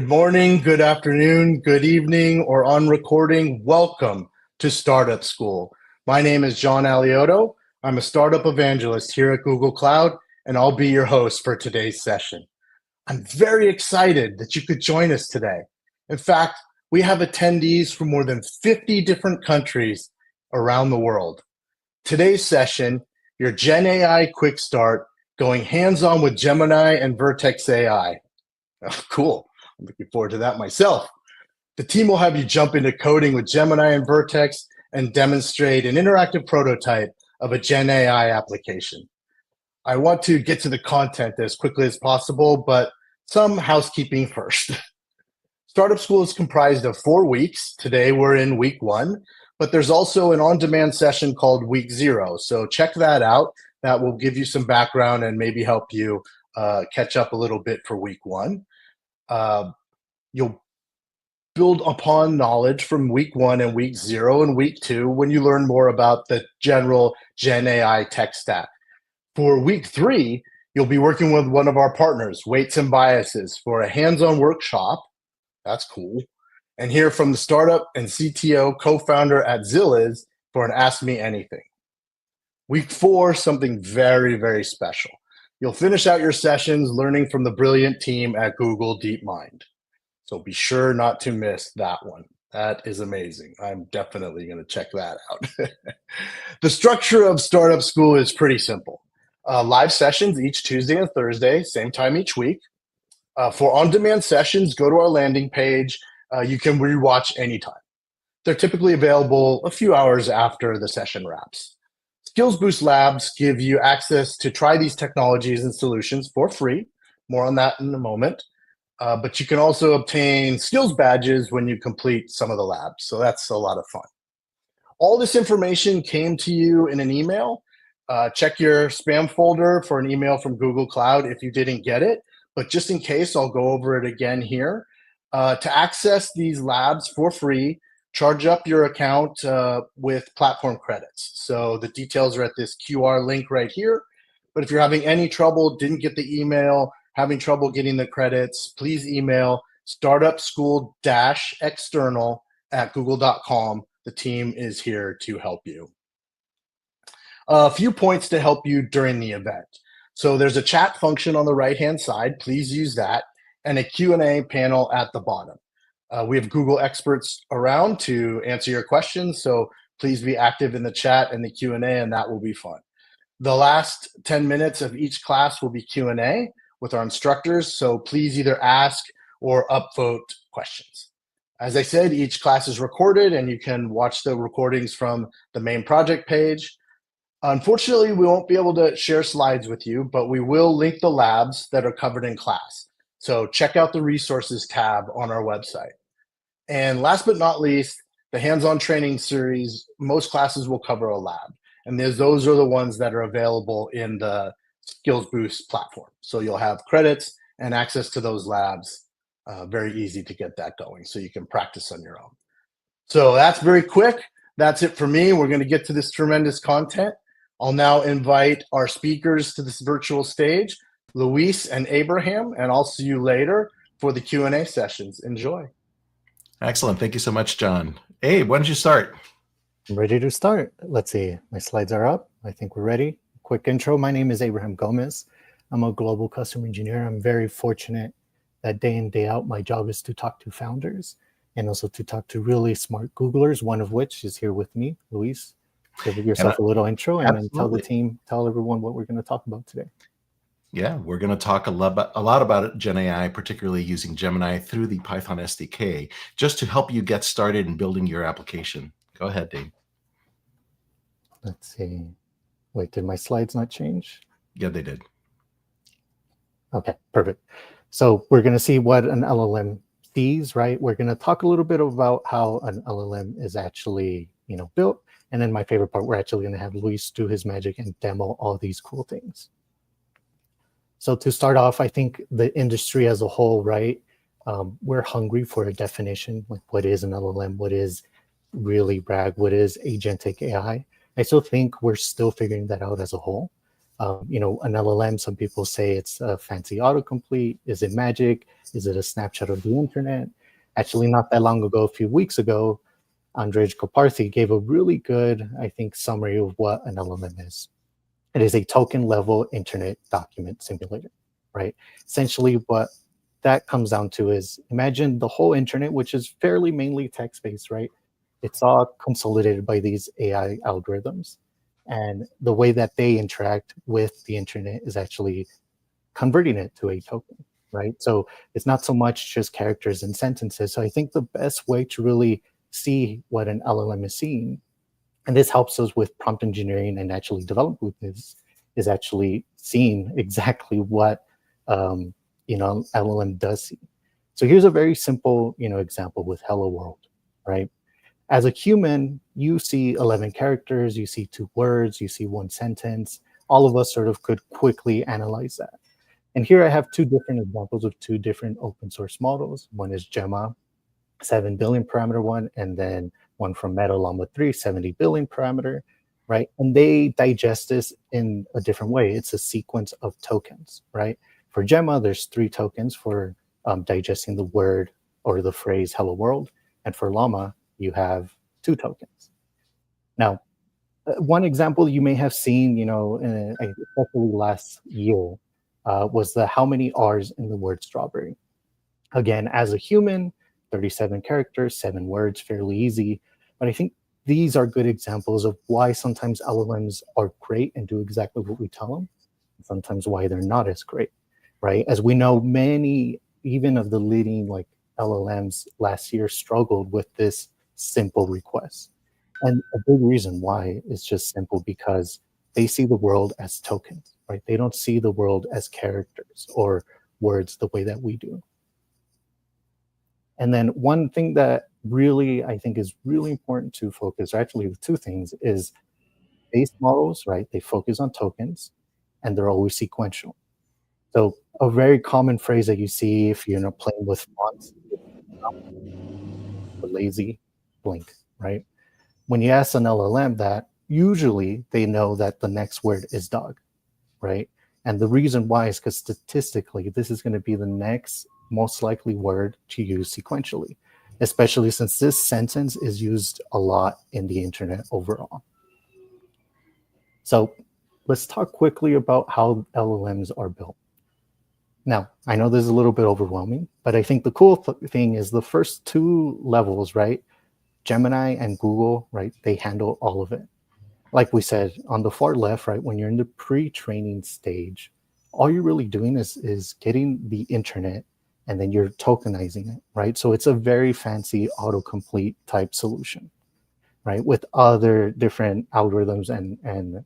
Good morning, good afternoon, good evening, or on recording. Welcome to Startup School. My name is John Aliotto. I'm a startup evangelist here at Google Cloud, and I'll be your host for today's session. I'm very excited that you could join us today. In fact, we have attendees from more than 50 different countries around the world. Today's session, your Gen AI Quickstart, going hands-on with Gemini and Vertex AI. Oh, cool. I'm looking forward to that myself. The team will have you jump into coding with Gemini and Vertex and demonstrate an interactive prototype of a Gen AI application. I want to get to the content as quickly as possible, but some housekeeping first. Startup School is comprised of 4 weeks. Today we're in week 1, but there's also an on-demand session called week 0. So check that out. That will give you some background and maybe help you catch up a little bit for week 1. You'll build upon knowledge from week 1 and week 0 and week 2 when you learn more about the general Gen AI tech stack. For week 3, you'll be working with one of our partners, Weights and Biases, for a hands-on workshop. That's cool. And hear from the startup and CTO co-founder at Zilliz for an Ask Me Anything. Week 4, something very, very special. You'll finish out your sessions learning from the brilliant team at Google DeepMind. So be sure not to miss that one. That is amazing. I'm definitely going to check that out. The structure of Startup School is pretty simple. Live sessions each Tuesday and Thursday, same time each week. For on-demand sessions, go to our landing page. You can rewatch anytime. They're typically available a few hours after the session wraps. Skills Boost Labs give you access to try these technologies and solutions for free. More on that in a moment. But you can also obtain skills badges when you complete some of the labs. So that's a lot of fun. All this information came to you in an email. Check your spam folder for an email from Google Cloud if you didn't get it. But just in case, I'll go over it again here. To access these labs for free, charge up your account with platform credits. So the details are at this QR link right here. But if you're having any trouble, didn't get the email, having trouble getting the credits, please email startupschool-external@google.com. The team is here to help you. A few points to help you during the event. So there's a chat function on the right-hand side. Please use that. And a Q&A panel at the bottom. We have Google experts around to answer your questions. So please be active in the chat and the Q&A, and that will be fun. The last 10 minutes of each class will be Q&A with our instructors. So please either ask or upvote questions. As I said, each class is recorded and you can watch the recordings from the main project page. Unfortunately, we won't be able to share slides with you, but we will link the labs that are covered in class. So check out the resources tab on our website. And last but not least, the hands-on training series, most classes will cover a lab. And those are the ones that are available in the Skills Boost platform. So you'll have credits and access to those labs. Very easy to get that going so you can practice on your own. So that's very quick. That's it for me. We're going to get to this tremendous content. I'll now invite our speakers to this virtual stage, Luis and Abraham, and I'll see you later for the Q&A sessions. Enjoy. Excellent. Thank you so much, John. Abe, why don't you start? I'm ready to start. Let's see. My slides are up. I think we're ready. Quick intro. My name is Abraham Gomez. I'm a global customer engineer. I'm very fortunate that day in, day out, my job is to talk to founders and also to talk to really smart Googlers, one of which is here with me. Luis, give yourself a little intro and then tell everyone what we're going to talk about today. Yeah, we're going to talk a lot about Gen AI, particularly using Gemini through the Python SDK, just to help you get started in building your application. Go ahead, Dave. Let's see. Wait, did my slides not change? Yeah, they did. Okay, perfect. So we're going to see what an LLM sees, right? We're going to talk a little bit about how an LLM is actually, built. And then my favorite part, we're actually going to have Luis do his magic and demo all these cool things. So to start off, I think the industry as a whole, right, we're hungry for a definition, like what is an LLM, what is really RAG, what is agentic AI. I still think we're still figuring that out as a whole. An LLM, some people say it's a fancy autocomplete. Is it magic? Is it a snapshot of the internet? Actually, not that long ago, a few weeks ago, Andrej Koparthi gave a really good, I think, summary of what an LLM is. It is a token level internet document simulator, right? Essentially, what that comes down to is imagine the whole internet, which is fairly mainly text-based, right? It's all consolidated by these AI algorithms. And the way that they interact with the internet is actually converting it to a token, right? So it's not so much just characters and sentences. So I think the best way to really see what an LLM is seeing, and this helps us with prompt engineering and actually development, is actually seeing exactly what LLM does see. So here's a very simple example with Hello World, right? As a human, you see 11 characters, you see 2 words, you see 1 sentence. All of us sort of could quickly analyze that. And here I have 2 different examples of 2 different open source models. One is Gemma, 7 billion parameter one, and then one from Meta Llama 3, 70 billion parameter, right? And they digest this in a different way. It's a sequence of tokens, right? For Gemma, there's 3 tokens for digesting the word or the phrase hello world. And for Llama, you have 2 tokens. Now, one example you may have seen, especially last year, was the how many R's in the word strawberry. Again, as a human, 37 characters, 7 words, fairly easy. But I think these are good examples of why sometimes LLMs are great and do exactly what we tell them, and sometimes why they're not as great, right? As we know, many, even of the leading LLMs last year struggled with this simple request. And a big reason why is just simple because they see the world as tokens, right? They don't see the world as characters or words the way that we do. And then one thing that really I think is really important to focus, or actually the 2 things, is base models, right? They focus on tokens and they're always sequential. So a very common phrase that you see if you're playing with fonts, the lazy blink, right? When you ask an LLM that, usually they know that the next word is dog, right? And the reason why is because statistically, this is going to be the next most likely word to use sequentially, especially since this sentence is used a lot in the internet overall. So let's talk quickly about how LLMs are built. Now, I know this is a little bit overwhelming, but I think the cool thing is the first 2 levels, right? Gemini and Google, right? They handle all of it. Like we said, on the far left, right, when you're in the pre-training stage, all you're really doing is getting the internet and then you're tokenizing it, right? So it's a very fancy autocomplete type solution, right? With other different algorithms and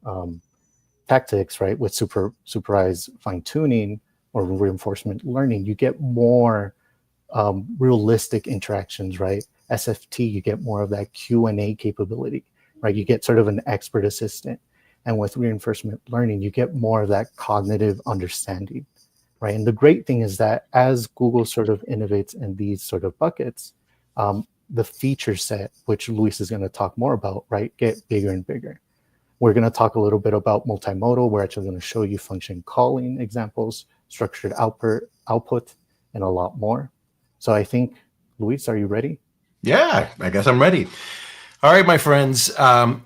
tactics, right? With supervised fine tuning or reinforcement learning, you get more realistic interactions, right? SFT, you get more of that Q&A capability, right? You get sort of an expert assistant. And with reinforcement learning, you get more of that cognitive understanding, right? And the great thing is that as Google sort of innovates in these sort of buckets, the feature set, which Luis is going to talk more about, right, get bigger and bigger. We're going to talk a little bit about multimodal. We're actually going to show you function calling examples, structured output, and a lot more. So I think, Luis, are you ready? Yeah, I guess I'm ready. All right, my friends.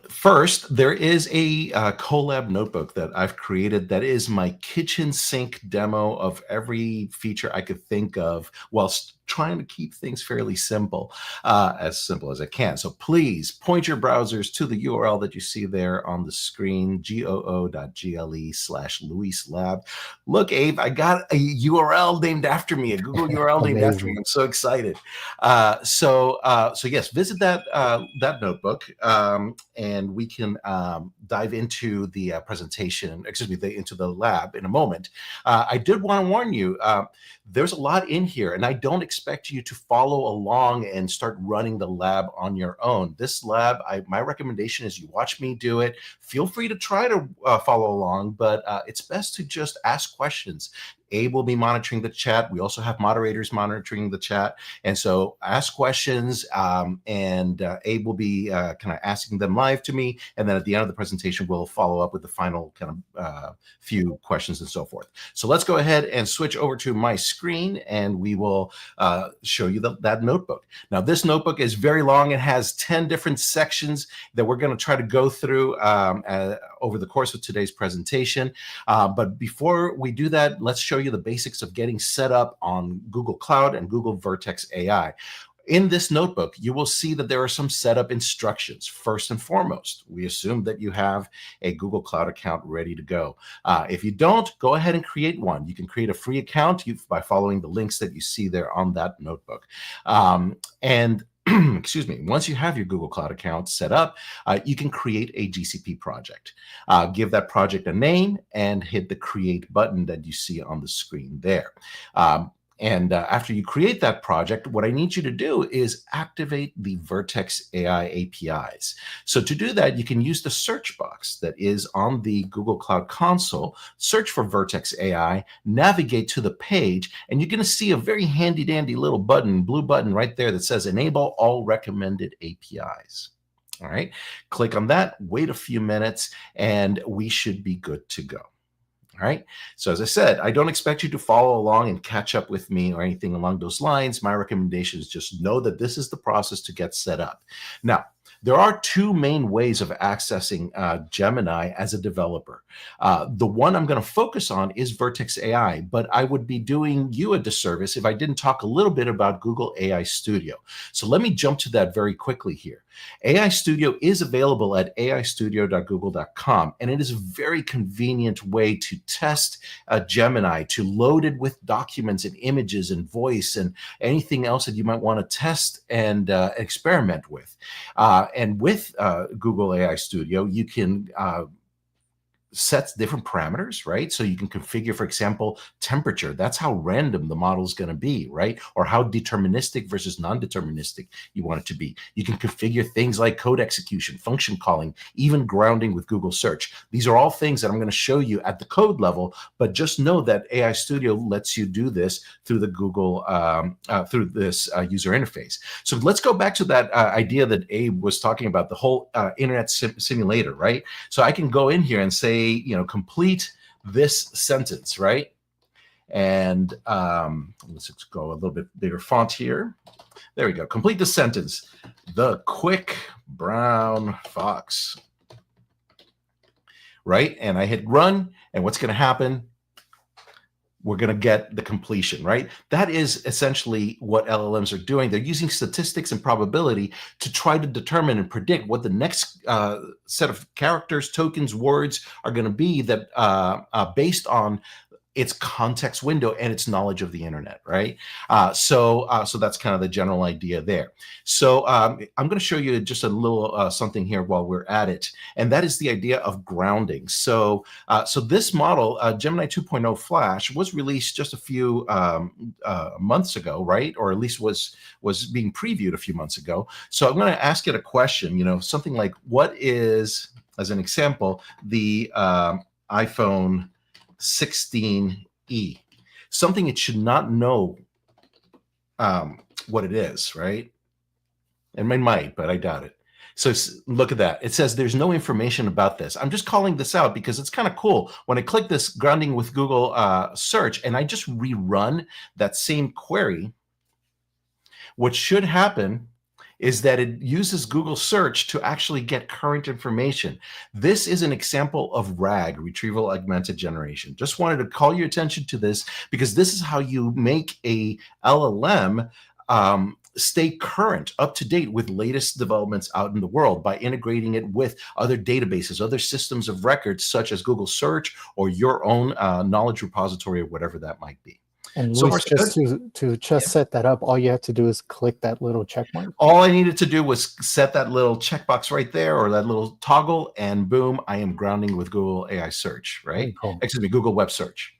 First, there is a Colab notebook that I've created that is my kitchen sink demo of every feature I could think of whilst trying to keep things fairly simple as I can. So please point your browsers to the URL that you see there on the screen, goo.gle/Luis Lab. Look, Abe, I got a URL named after me, a Google URL named after me. I'm so excited. So yes, visit that notebook, and we can dive into the presentation, into the lab in a moment. I did want to warn you, there's a lot in here, and I don't expect you to follow along and start running the lab on your own. This lab, my recommendation is you watch me do it. Feel free to try to follow along, but it's best to just ask questions. Abe will be monitoring the chat. We also have moderators monitoring the chat. And so ask questions, and Abe will be kind of asking them live to me. And then at the end of the presentation, we'll follow up with the final kind of few questions and so forth. So let's go ahead and switch over to my screen, and we will show you that notebook. Now, this notebook is very long. It has 10 different sections that we're going to try to go through over the course of today's presentation. But before we do that, let's show you the basics of getting set up on Google Cloud and Google Vertex AI. In this notebook, you will see that there are some setup instructions. First and foremost, we assume that you have a Google Cloud account ready to go. If you don't, go ahead and create one. You can create a free account by following the links that you see there on that notebook. Excuse me, once you have your Google Cloud account set up, you can create a GCP project. Give that project a name and hit the create button that you see on the screen there. After you create that project, what I need you to do is activate the Vertex AI APIs. So to do that, you can use the search box that is on the Google Cloud Console, search for Vertex AI, navigate to the page, and you're going to see a very handy dandy little button, blue button right there that says enable all recommended APIs. All right, click on that, wait a few minutes, and we should be good to go. All right. So as I said, I don't expect you to follow along and catch up with me or anything along those lines. My recommendation is just know that this is the process to get set up. Now, there are two main ways of accessing Gemini as a developer. The one I'm going to focus on is Vertex AI, but I would be doing you a disservice if I didn't talk a little bit about Google AI Studio. So let me jump to that very quickly here. AI Studio is available at aistudio.google.com, and it is a very convenient way to test Gemini, to load it with documents and images and voice and anything else that you might want to test and experiment with. And with Google AI Studio, you can set different parameters, right? So you can configure, for example, temperature. That's how random the model is going to be, right? Or how deterministic versus non-deterministic you want it to be. You can configure things like code execution, function calling, even grounding with Google search. These are all things that I'm going to show you at the code level, but just know that AI Studio lets you do this through the Google, through this user interface. So let's go back to that idea that Abe was talking about, the whole internet simulator, right? So I can go in here and say, complete this sentence, right? And let's go a little bit bigger font here. There we go. Complete the sentence. The quick brown fox, right? And I hit run, and what's going to happen? We're going to get the completion, right? That is essentially what LLMs are doing. They're using statistics and probability to try to determine and predict what the next set of characters, tokens, words are going to be that based on its context window and its knowledge of the internet, right? So that's kind of the general idea there. So I'm going to show you just a little something here while we're at it, and that is the idea of grounding. So this model, Gemini 2.0 Flash, was released just a few months ago, right? Or at least was being previewed a few months ago. So I'm going to ask it a question, something like, what is, as an example, the iPhone 16E, something it should not know what it is, right? And it might, but I doubt it. So look at that. It says there's no information about this. I'm just calling this out because it's kind of cool. When I click this grounding with Google search and I just rerun that same query, what should happen is that it uses Google search to actually get current information. This is an example of RAG, retrieval augmented generation. Just wanted to call your attention to this because this is how you make a LLM stay current, up to date with latest developments out in the world by integrating it with other databases, other systems of records, such as Google search or your own knowledge repository or whatever that might be. And So Luis, just set that up, all you have to do is click that little check mark. All I needed to do was set that little checkbox right there, or that little toggle, and boom, I am grounding with Google AI search, right? Cool. Excuse me, Google web search.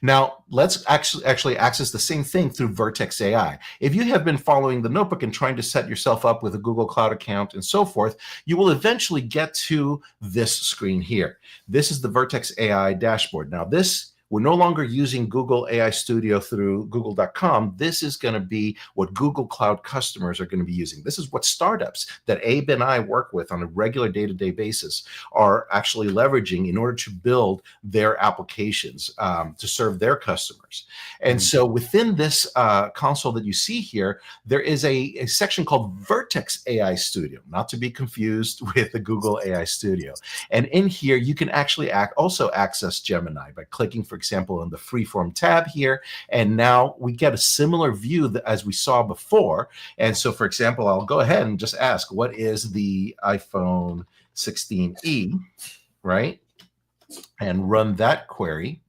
Now, let's actually access the same thing through Vertex AI. If you have been following the notebook and trying to set yourself up with a Google Cloud account and so forth, you will eventually get to this screen here. This is the Vertex AI dashboard. Now, this We're no longer using Google AI Studio through google.com. This is going to be what Google Cloud customers are going to be using. This is what startups that Abe and I work with on a regular day-to-day basis are actually leveraging in order to build their applications to serve their customers. And so within this console that you see here, there is a section called Vertex AI Studio, not to be confused with the Google AI Studio. And in here, you can actually also access Gemini by clicking, for example, on the Freeform tab here. And now we get a similar view as we saw before. And so, for example, I'll go ahead and just ask, what is the iPhone 16e, right? And run that query.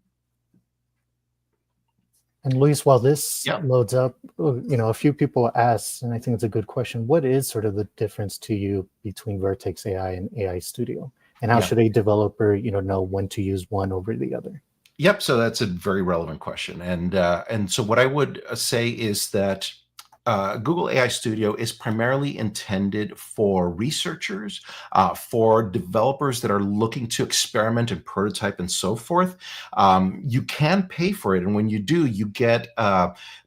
And Luis, while this loads up, a few people ask, and I think it's a good question, what is sort of the difference to you between Vertex AI and AI Studio? And how should a developer, know when to use one over the other? Yep. So that's a very relevant question. And so what I would say is that Google AI Studio is primarily intended for researchers, for developers that are looking to experiment and prototype and so forth. You can pay for it. And when you do, you get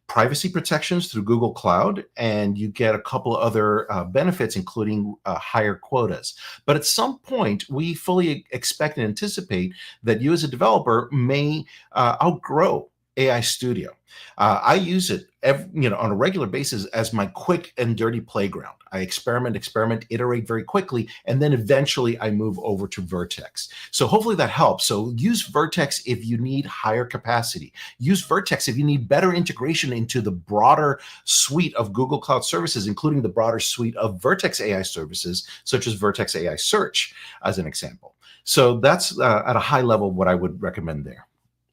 privacy protections through Google Cloud, and you get a couple of other benefits, including higher quotas. But at some point, we fully expect and anticipate that you as a developer may outgrow AI Studio. I use it on a regular basis as my quick and dirty playground. I experiment, iterate very quickly, and then eventually I move over to Vertex. So hopefully that helps. So use Vertex if you need higher capacity. Use Vertex if you need better integration into the broader suite of Google Cloud services, including the broader suite of Vertex AI services, such as Vertex AI Search, as an example. So that's at a high level what I would recommend there.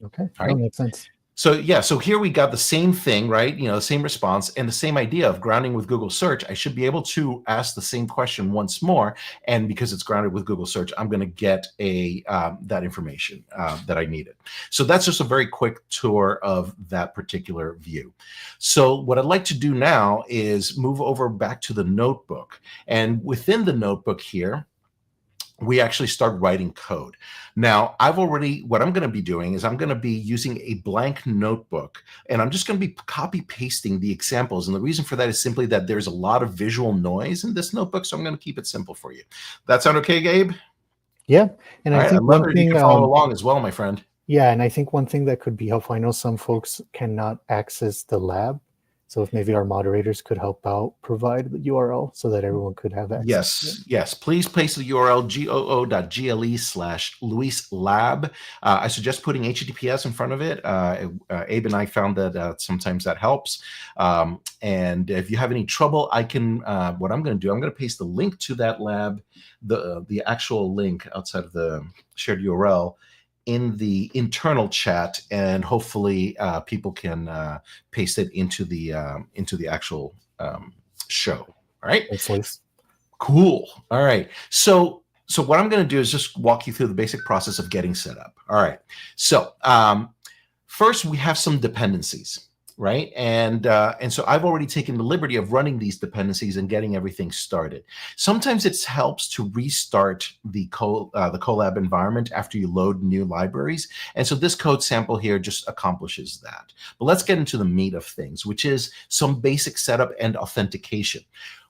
Okay, that makes sense. So so here we got the same thing, right? The same response and the same idea of grounding with Google Search. I should be able to ask the same question once more, and because it's grounded with Google Search, I'm going to get that information that I needed. So that's just a very quick tour of that particular view. So what I'd like to do now is move over back to the notebook, and within the notebook here, we actually start writing code. Now, what I'm going to be doing is I'm going to be using a blank notebook, and I'm just going to be copy pasting the examples. And the reason for that is simply that there's a lot of visual noise in this notebook, so I'm going to keep it simple for you. That sound okay, Gabe? Yeah. And I think one thing, you can follow along as well, my friend. Yeah, and I think one thing that could be helpful, I know some folks cannot access the lab. So if maybe our moderators could help out, provide the URL so that everyone could have access. Yes. Please place the URL goo.gle/LuisLab. I suggest putting HTTPS in front of it. Abe and I found that sometimes that helps. And if you have any trouble, what I'm going to do, I'm going to paste the link to that lab, the actual link outside of the shared URL, in the internal chat, and hopefully people can paste it into the actual show. All right. Thanks. Cool. All right. So what I'm going to do is just walk you through the basic process of getting set up. All right. So first we have some dependencies, right? And so I've already taken the liberty of running these dependencies and getting everything started. Sometimes it helps to restart the Colab environment after you load new libraries. And so this code sample here just accomplishes that. But let's get into the meat of things, which is some basic setup and authentication.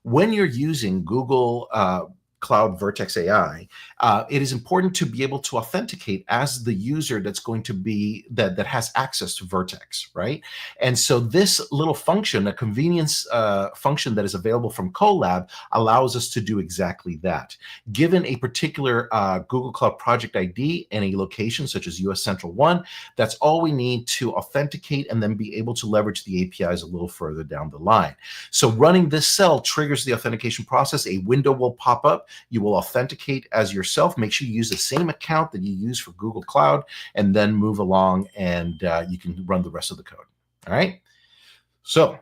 When you're using Google Cloud Vertex AI, it is important to be able to authenticate as the user that's going to be that has access to Vertex, right? And so this little function, a convenience function that is available from Colab, allows us to do exactly that. Given a particular Google Cloud project ID and a location such as US Central 1, that's all we need to authenticate and then be able to leverage the APIs a little further down the line. So running this cell triggers the authentication process. A window will pop up. You will authenticate as yourself. Make sure you use the same account that you use for Google Cloud, and then move along, and you can run the rest of the code. All right. So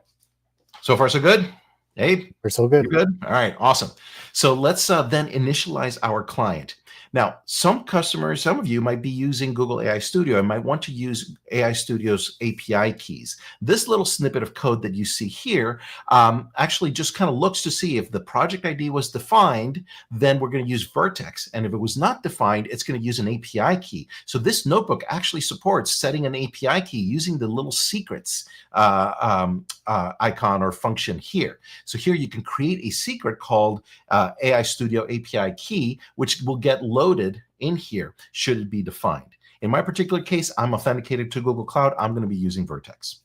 far so good. Hey, we're so good. You're good. All right. Awesome. So let's then initialize our client. Now, some customers, some of you might be using Google AI Studio and might want to use AI Studio's API keys. This little snippet of code that you see here actually just kind of looks to see if the project ID was defined, then we're going to use Vertex. And if it was not defined, it's going to use an API key. So this notebook actually supports setting an API key using the little secrets icon or function here. So here you can create a secret called AI Studio API key, which will get loaded in here should it be defined. In my particular case, I'm authenticated to Google Cloud. I'm going to be using Vertex.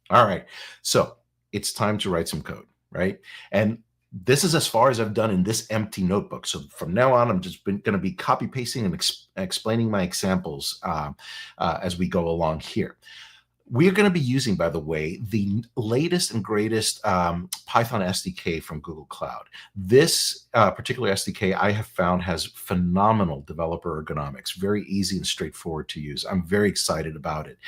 All right, so it's time to write some code, right? And this is as far as I've done in this empty notebook. So from now on, I'm just going to be copy pasting and explaining my examples as we go along here. We're going to be using, by the way, the latest and greatest Python SDK from Google Cloud. This particular SDK I have found has phenomenal developer ergonomics, very easy and straightforward to use. I'm very excited about it.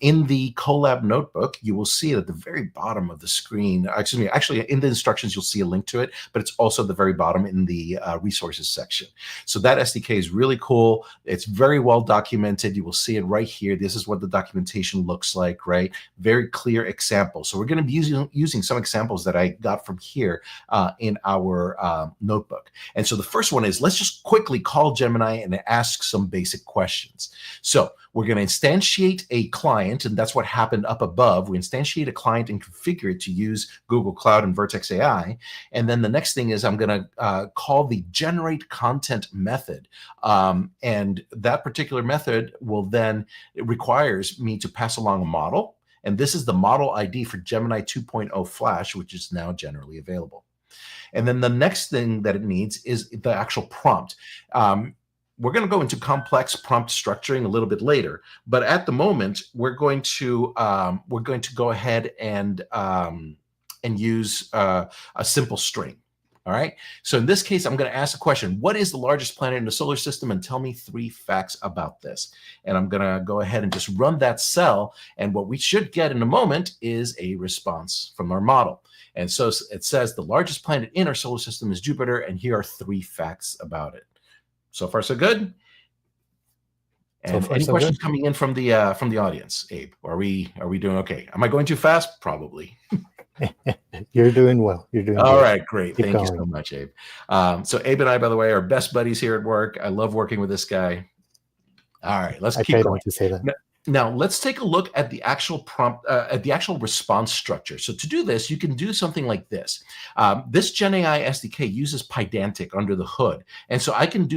In the Colab notebook, you will see at the very bottom of the screen, actually in the instructions, you'll see a link to it, but it's also at the very bottom in the resources section. So that SDK is really cool. It's very well documented. You will see it right here. This is what the documentation looks like, right? Very clear examples. So we're going to be using some examples that I got from here in our notebook. And so the first one is, let's just quickly call Gemini and ask some basic questions. So we're going to instantiate a client, and that's what happened up above. We instantiate a client and configure it to use Google Cloud and Vertex AI. And then the next thing is I'm going to call the generate content method. And that particular method will then, it requires me to pass along a model. And this is the model ID for Gemini 2.0 Flash, which is now generally available. And then the next thing that it needs is the actual prompt. We're going to go into complex prompt structuring a little bit later, but at the moment we're going to go ahead and use a simple string. All right. So in this case, I'm going to ask a question: what is the largest planet in the solar system? And tell me 3 facts about this. And I'm going to go ahead and just run that cell. And what we should get in a moment is a response from our model. And so it says the largest planet in our solar system is Jupiter. And here are 3 facts about it. So far, so good. And any questions coming in from the audience, Abe? Are we doing okay? Am I going too fast? Probably. You're doing well. You're doing all good. right. Great. Thank you so much, Abe. So Abe and I, by the way, are best buddies here at work. I love working with this guy. All right, let's keep going. To say that. Now, let's take a look at the actual prompt, at the actual response structure. So to do this, you can do something like this. This GenAI SDK uses Pydantic under the hood. And so I can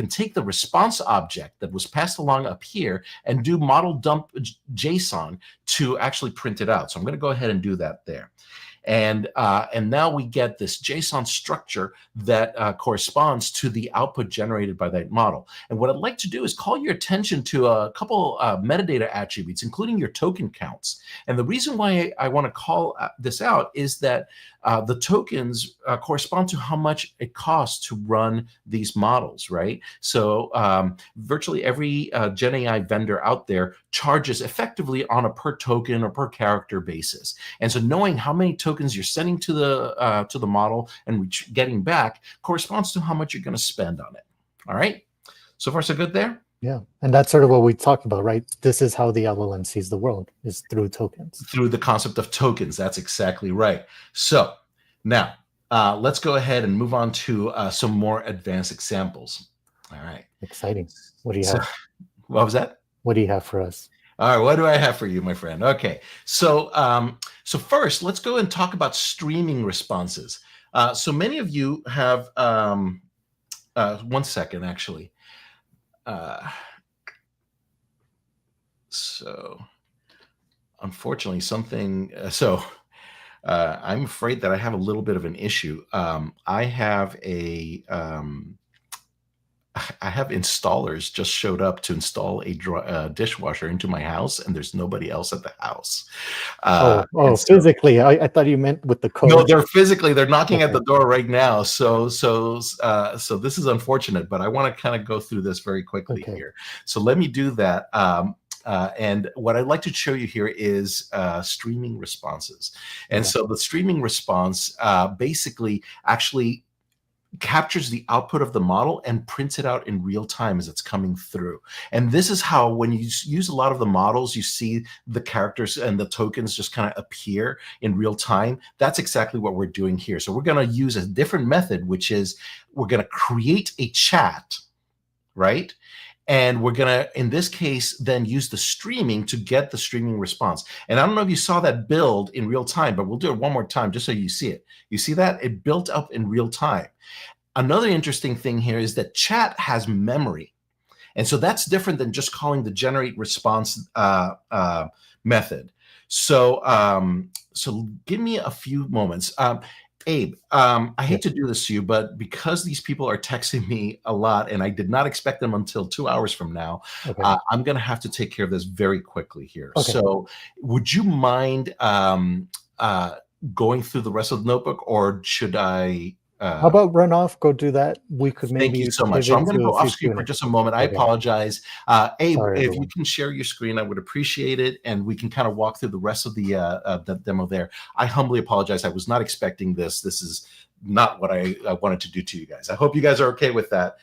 take the response object that was passed along up here and do model dump JSON to actually print it out. So I'm going to go ahead and do that there. And now we get this JSON structure that corresponds to the output generated by that model. And what I'd like to do is call your attention to a couple metadata attributes, including your token counts. And the reason why I want to call this out is that the tokens correspond to how much it costs to run these models, right? So virtually every GenAI vendor out there charges effectively on a per token or per character basis. And so knowing how many tokens you're sending to the model and getting back corresponds to how much you're going to spend on it. All right. So far, so good there. Yeah, and that's sort of what we talked about, right? This is how the LLM sees the world, is through tokens. Through the concept of tokens. That's exactly right. So now let's go ahead and move on to some more advanced examples. All right. Exciting. What do you have? What was that? What do you have for us? All right, what do I have for you, my friend? Okay, so so first, let's go and talk about streaming responses. So many of you have, 1 second, actually. So unfortunately, I'm afraid that I have a little bit of an issue. I have installers just showed up to install a dishwasher into my house, and there's nobody else at the house. Physically, I thought you meant with the code. No, they're knocking at the door right now. So this is unfortunate, but I want to kind of go through this very quickly here. So let me do that. And what I'd like to show you here is streaming responses. And so the streaming response basically actually captures the output of the model and prints it out in real time as it's coming through. And this is how, when you use a lot of the models, you see the characters and the tokens just kind of appear in real time. That's exactly what we're doing here. So we're going to use a different method, which is we're going to create a chat, right? And we're going to, in this case, then use the streaming to get the streaming response. And I don't know if you saw that build in real time, but we'll do it one more time just so you see it. You see that? It built up in real time. Another interesting thing here is that chat has memory. And so that's different than just calling the generate response method. So, so give me a few moments. Abe, I hate to do this to you, but because these people are texting me a lot and I did not expect them until 2 hours from now, I'm going to have to take care of this very quickly here. So would you mind going through the rest of the notebook, or should I? How about run off, go do that? We could maybe. Thank you so much. So I'm going to go off screen for just a moment. I apologize. Abe, Sorry, if you can share your screen, I would appreciate it. And we can kind of walk through the rest of the demo there. I humbly apologize. I was not expecting this. This is not what I wanted to do to you guys. I hope you guys are okay with that.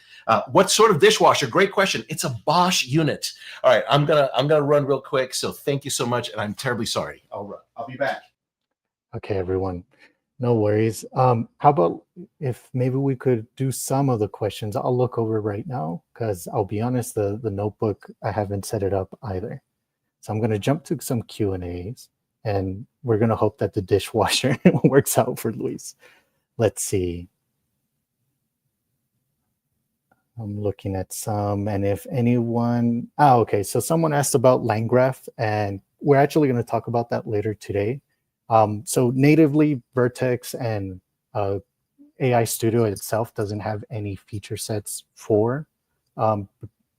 What sort of dishwasher? Great question. It's a Bosch unit. All right, I'm gonna run real quick. So thank you so much, and I'm terribly sorry. I'll be back. Okay, everyone. No worries. How about if maybe we could do some of the questions? I'll look over right now, because I'll be honest, the notebook, I haven't set it up either. So I'm going to jump to some Q&As, and we're going to hope that the dishwasher works out for Luis. Let's see. I'm looking at some, and if anyone... okay, so someone asked about line graph, and we're actually going to talk about that later today. So natively, Vertex and AI Studio itself doesn't have any feature sets for, like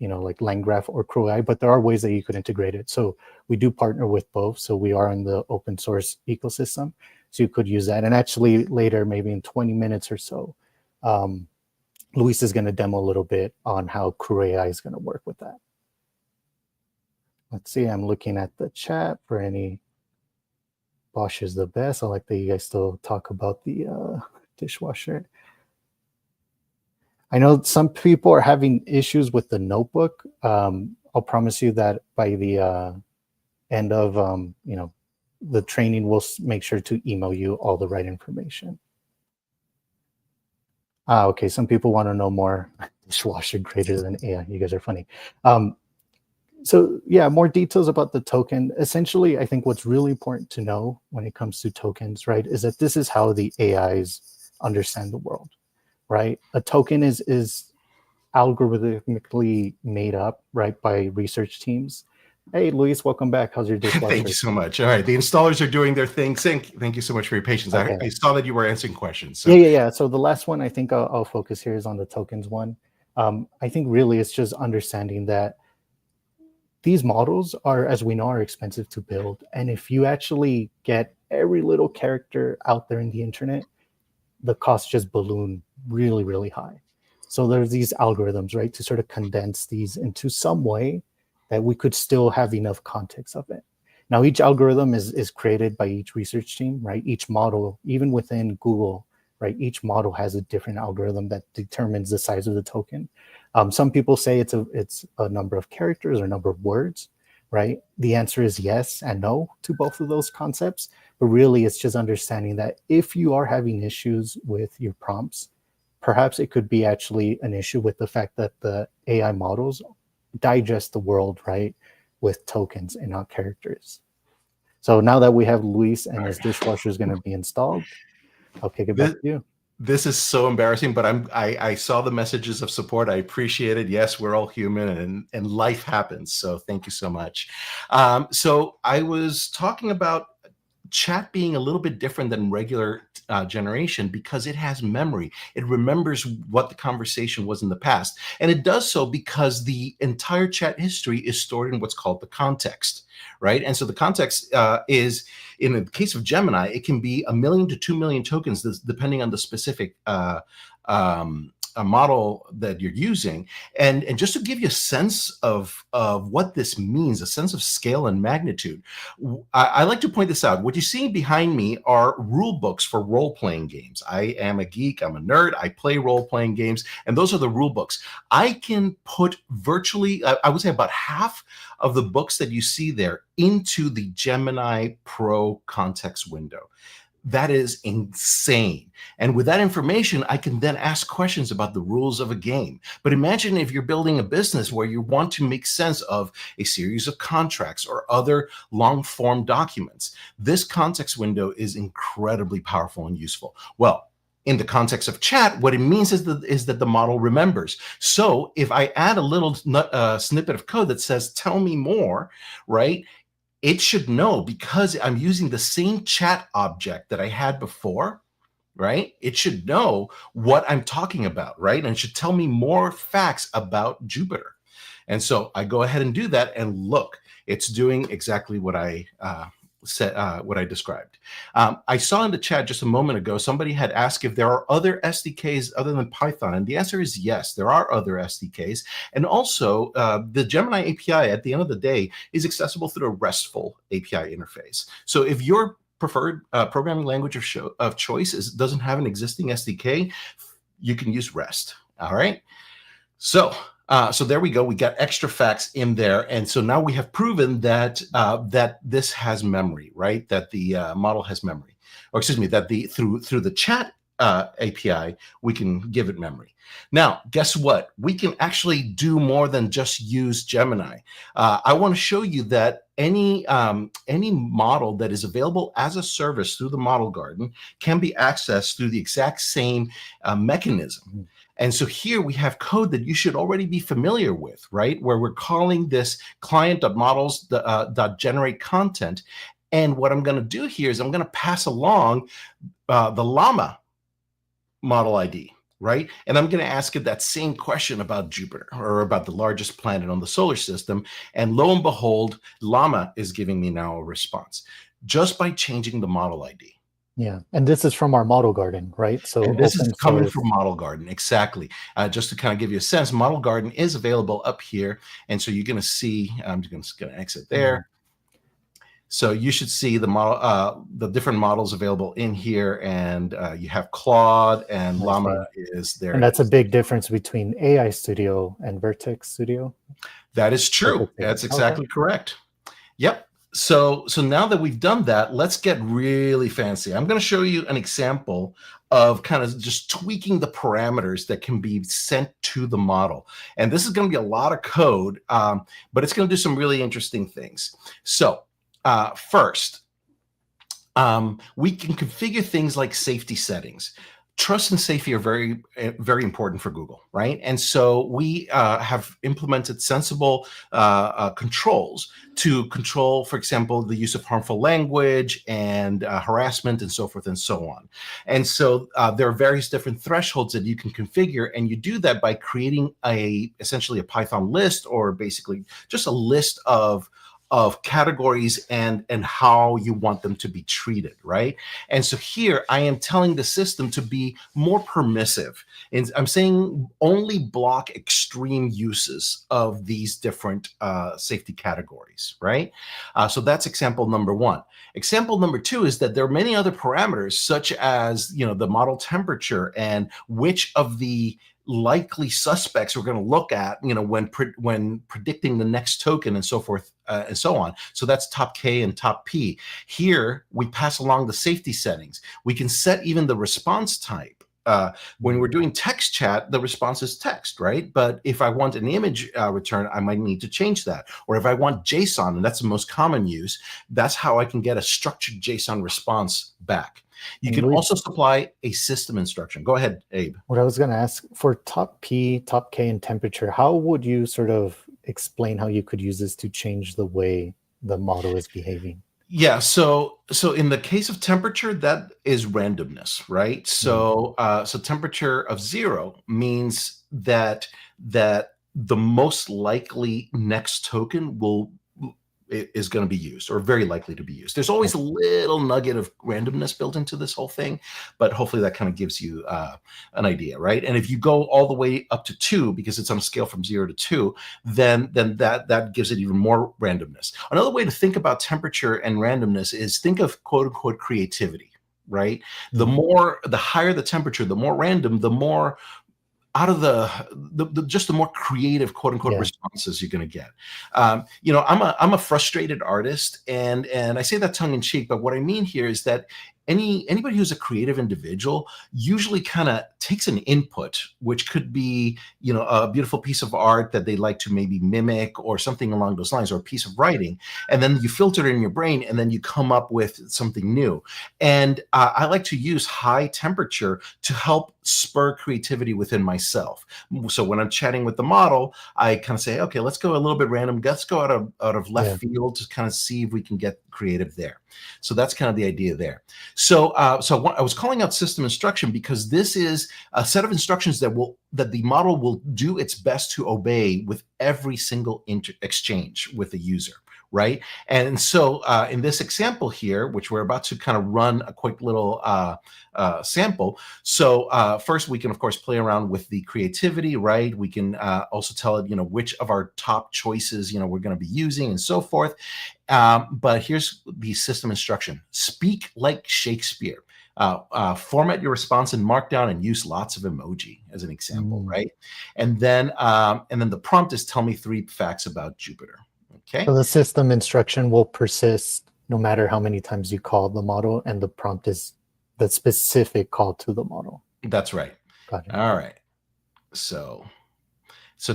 LangGraph or CrewAI, but there are ways that you could integrate it. So we do partner with both. So we are in the open source ecosystem. So you could use that. And actually later, maybe in 20 minutes or so, Luis is going to demo a little bit on how CrewAI is going to work with that. Let's see, I'm looking at the chat for any... Bosch is the best. I like that you guys still talk about the dishwasher. I know some people are having issues with the notebook. I'll promise you that by the end of the training, we'll make sure to email you all the right information. Okay, some people want to know more. Dishwasher greater than AI. You guys are funny. So yeah, more details about the token. Essentially, I think what's really important to know when it comes to tokens, right, is that this is how the AIs understand the world, right? A token is algorithmically made up, right, by research teams. Hey, Luis, welcome back. How's your dishwasher? Thank you so much. All right, the installers are doing their thing. Thank you so much for your patience. Okay. I saw that you were answering questions. So. Yeah. So the last one I think I'll focus here is on the tokens one. I think really it's just understanding that these models are, as we know, are expensive to build. And if you actually get every little character out there in the internet, the costs just balloon really, really high. So there's these algorithms, right, to sort of condense these into some way that we could still have enough context of it. Now, each algorithm is created by each research team, right? Each model, even within Google, right, each model has a different algorithm that determines the size of the token. Some people say it's a number of characters or number of words, right? The answer is yes and no to both of those concepts. But really, it's just understanding that if you are having issues with your prompts, perhaps it could be actually an issue with the fact that the AI models digest the world, right, with tokens and not characters. So now that we have Luis and his dishwasher is going to be installed, I'll kick it back to you. This is so embarrassing, but I saw the messages of support. I appreciate it. Yes, we're all human, and life happens. So thank you so much. So I was talking about chat being a little bit different than regular generation because it has memory. It remembers what the conversation was in the past. And it does so because the entire chat history is stored in what's called the context, right? And so the context is, in the case of Gemini, it can be 1 million to 2 million tokens, depending on the specific model that you're using, and just to give you a sense of what this means, a sense of scale and magnitude, I like to point this out. What you're seeing behind me are rule books for role-playing games. I am a geek, I'm a nerd, I play role-playing games, and those are the rule books. I can put virtually, I would say about half of the books that you see there into the Gemini Pro context window. That is insane. And with that information, I can then ask questions about the rules of a game. But imagine if you're building a business where you want to make sense of a series of contracts or other long form documents. This context window is incredibly powerful and useful. Well, in the context of chat, what it means is that the model remembers. So if I add a little snippet of code that says, tell me more, right? It should know, because I'm using the same chat object that I had before, right? It should know what I'm talking about, right? And it should tell me more facts about Jupiter. And so I go ahead and do that, and look, it's doing exactly what I what I described. I saw in the chat just a moment ago, somebody had asked if there are other SDKs other than Python, and the answer is yes, there are other SDKs. And also, the Gemini API, at the end of the day, is accessible through a RESTful API interface. So if your preferred programming language of choice doesn't have an existing SDK, you can use REST, all right? So there we go. We got extra facts in there, and so now we have proven that that this has memory, right? That the model has memory, or excuse me, that through the chat API we can give it memory. Now, guess what? We can actually do more than just use Gemini. I want to show you that any model that is available as a service through the Model Garden can be accessed through the exact same mechanism. And so here we have code that you should already be familiar with, right? Where we're calling this client.models.generate content. And what I'm going to do here is I'm going to pass along the llama model ID, right? And I'm going to ask it that same question about Jupiter, or about the largest planet on the solar system. And lo and behold, llama is giving me now a response just by changing the model ID. Yeah, and this is from our Model Garden, right? So and this is coming from Model Garden, exactly. Just to kind of give you a sense, Model Garden is available up here, and so you're going to see. I'm just going to exit there. So you should see the model, the different models available in here, and you have Claude and Llama is there. And that's a big difference between AI Studio and Vertex Studio. That is true. That's exactly correct. Yep. So now that we've done that, let's get really fancy. I'm going to show you an example of kind of just tweaking the parameters that can be sent to the model. And this is going to be a lot of code, but it's going to do some really interesting things. So first, we can configure things like safety settings. Trust and safety are very, very important for Google, right? And so we have implemented sensible controls to control, for example, the use of harmful language and harassment and so forth and so on. And so there are various different thresholds that you can configure, and you do that by creating essentially a Python list, or basically just a list of categories and how you want them to be treated, right? And so here I am telling the system to be more permissive. And I'm saying only block extreme uses of these different safety categories, right? So that's example number one. Example number two is that there are many other parameters, such as, you know, the model temperature and which of the likely suspects we're going to look at, you know, when predicting the next token and so forth and so on. So that's top K and top P. Here we pass along the safety settings. We can set even the response type. When we're doing text chat, the response is text, right? But if I want an image return, I might need to change that. Or if I want JSON, and that's the most common use, that's how I can get a structured JSON response back. You can also supply a system instruction. Go ahead, Abe. What I was going to ask, for top P, top K, and temperature, how would you sort of explain how you could use this to change the way the model is behaving? Yeah, so in the case of temperature, that is randomness, right? So so temperature of 0 means that the most likely next token will is going to be used, or very likely to be used. There's always a little nugget of randomness built into this whole thing, but hopefully that kind of gives you an idea, right? And if you go all the way up to 2, because it's on a scale from 0 to 2, then that gives it even more randomness. Another way to think about temperature and randomness is think of quote unquote creativity, right? The higher the temperature, the more random, the more out of the more creative quote unquote responses you're going to get. I'm a frustrated artist, and I say that tongue in cheek, but what I mean here is that anybody who's a creative individual usually kind of takes an input, which could be, a beautiful piece of art that they like to maybe mimic or something along those lines, or a piece of writing, and then you filter it in your brain, and then you come up with something new. And I like to use high temperature to help spur creativity within myself. So when I'm chatting with the model, I kind of say, okay, let's go a little bit random. Let's go out of left field to kind of see if we can get creative there. So that's kind of the idea there. So I was calling out system instruction because this is a set of instructions that the model will do its best to obey with every single exchange with the user, right? And so in this example here, which we're about to kind of run a quick little sample. So first we can, of course, play around with the creativity, right? We can also tell it, which of our top choices, we're going to be using and so forth. But here's the system instruction: speak like Shakespeare. Format your response in Markdown and use lots of emoji as an example, right? And then the prompt is tell me 3 facts about Jupiter. Okay. So the system instruction will persist no matter how many times you call the model, and the prompt is the specific call to the model. That's right. Got it. All right. So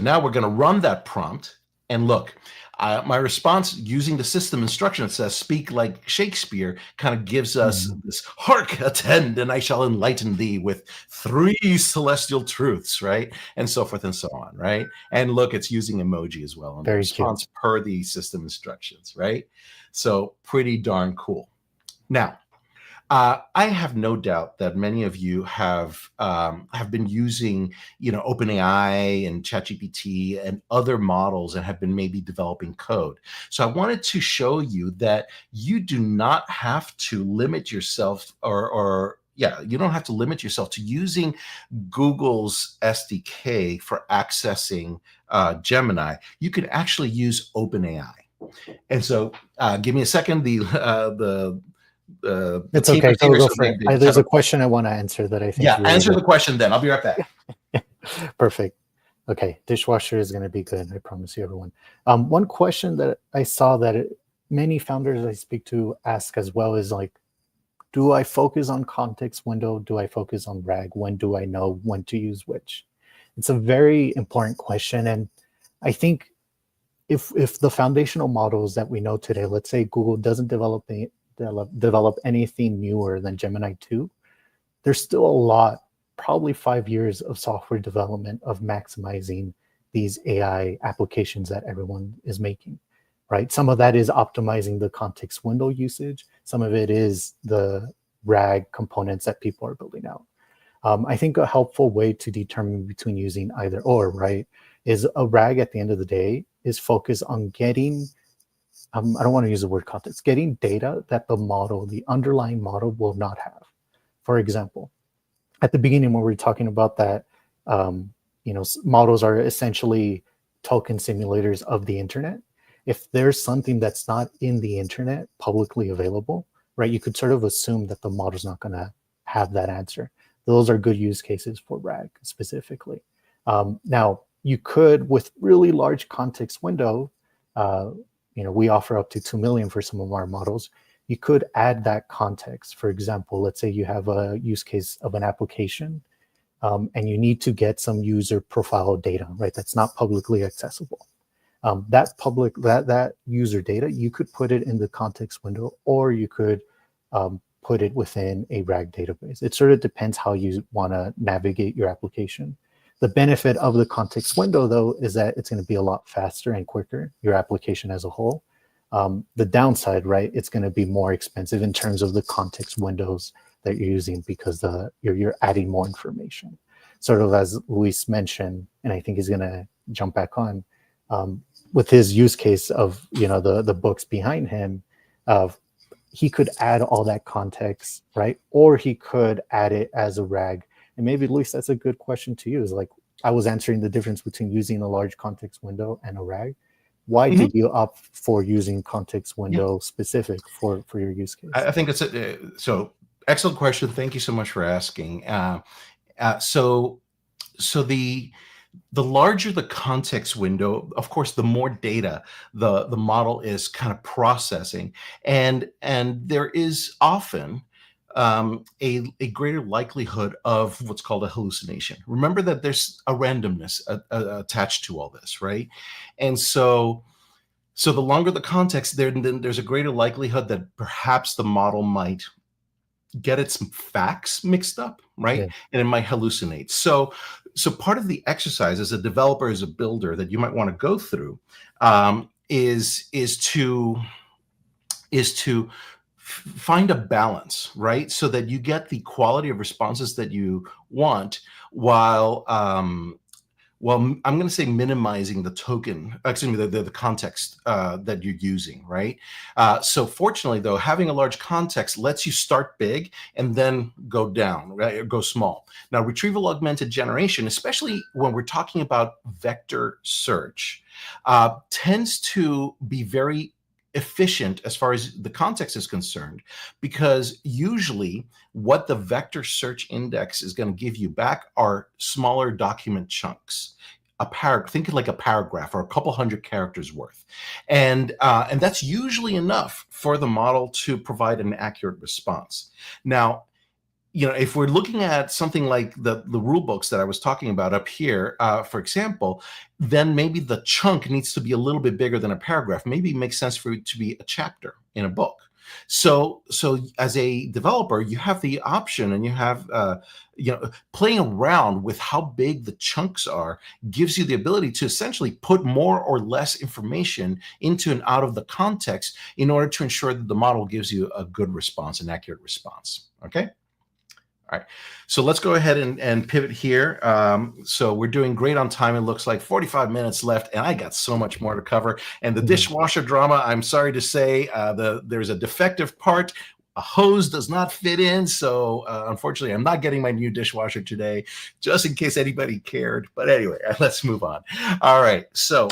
now we're going to run that prompt, and look, my response using the system instruction that says speak like Shakespeare kind of gives us this: hark, attend, and I shall enlighten thee with 3 celestial truths, right? And so forth and so on, right? And look, it's using emoji as well in the response per the system instructions, right? So pretty darn cool. Now, I have no doubt that many of you have been using, OpenAI and ChatGPT and other models, and have been maybe developing code. So I wanted to show you that you do not have to limit yourself, you don't have to limit yourself to using Google's SDK for accessing Gemini. You can actually use OpenAI. And so, give me a second. It's okay. Go for it. There's a question I want to answer that I think. Yeah, answer the question then. I'll be right back. Perfect. Okay, dishwasher is going to be good. I promise you, everyone. One question that I saw that many founders I speak to ask as well is like, do I focus on context window? Do I focus on RAG? When do I know when to use which? It's a very important question, and I think if the foundational models that we know today, let's say Google doesn't develop anything newer than Gemini 2, there's still a lot, probably 5 years of software development of maximizing these AI applications that everyone is making, right? Some of that is optimizing the context window usage. Some of it is the RAG components that people are building out. I think a helpful way to determine between using either or, right, is a RAG at the end of the day is focused on getting I don't want to use the word context, getting data that the underlying model will not have. For example, at the beginning when we were talking about that, models are essentially token simulators of the internet. If there's something that's not in the internet publicly available, right, you could sort of assume that the model's not going to have that answer. Those are good use cases for RAG specifically. Now, you could, with really large context window, we offer up to 2 million for some of our models. You could add that context. For example, let's say you have a use case of an application and you need to get some user profile data, right? That's not publicly accessible. That user data, you could put it in the context window, or you could put it within a RAG database. It sort of depends how you want to navigate your application. The benefit of the context window, though, is that it's going to be a lot faster and quicker, your application as a whole. The downside, right, it's going to be more expensive in terms of the context windows that you're using, because you're adding more information. Sort of as Luis mentioned, and I think he's going to jump back on, with his use case of, you know, the books behind him, he could add all that context, right? Or he could add it as a RAG. And maybe, Luis, that's a good question to you. Is like, I was answering the difference between using a large context window and a RAG. Why did you opt for using context window specific for your use case? I think it's so excellent question. Thank you so much for asking. So the larger the context window, of course, the more data the model is kind of processing, and there is often a greater likelihood of what's called a hallucination. Remember that there's a randomness attached to all this, right? And so the longer the context, then there's a greater likelihood that perhaps the model might get its facts mixed up, right? Yeah. And it might hallucinate. So part of the exercise as a developer, as a builder, that you might want to go through is to find a balance, right? So that you get the quality of responses that you want, while I'm going to say minimizing the token, excuse me, the context that you're using, right? So fortunately, though, having a large context lets you start big and then go down, right? Or go small. Now, retrieval augmented generation, especially when we're talking about vector search, tends to be very efficient as far as the context is concerned, because usually what the vector search index is going to give you back are smaller document chunks. Think of like a paragraph or a couple hundred characters worth, and that's usually enough for the model to provide an accurate response. Now, you know, if we're looking at something like the rule books that I was talking about up here, for example, then maybe the chunk needs to be a little bit bigger than a paragraph. Maybe it makes sense for it to be a chapter in a book. So as a developer, you have the option, and you have, playing around with how big the chunks are gives you the ability to essentially put more or less information into and out of the context in order to ensure that the model gives you a good response, an accurate response. Okay. All right, so let's go ahead and pivot here. So we're doing great on time. It looks like 45 minutes left, and I got so much more to cover. And the dishwasher drama, I'm sorry to say, there's a defective part. A hose does not fit in, so unfortunately, I'm not getting my new dishwasher today, just in case anybody cared. But anyway, let's move on. All right, so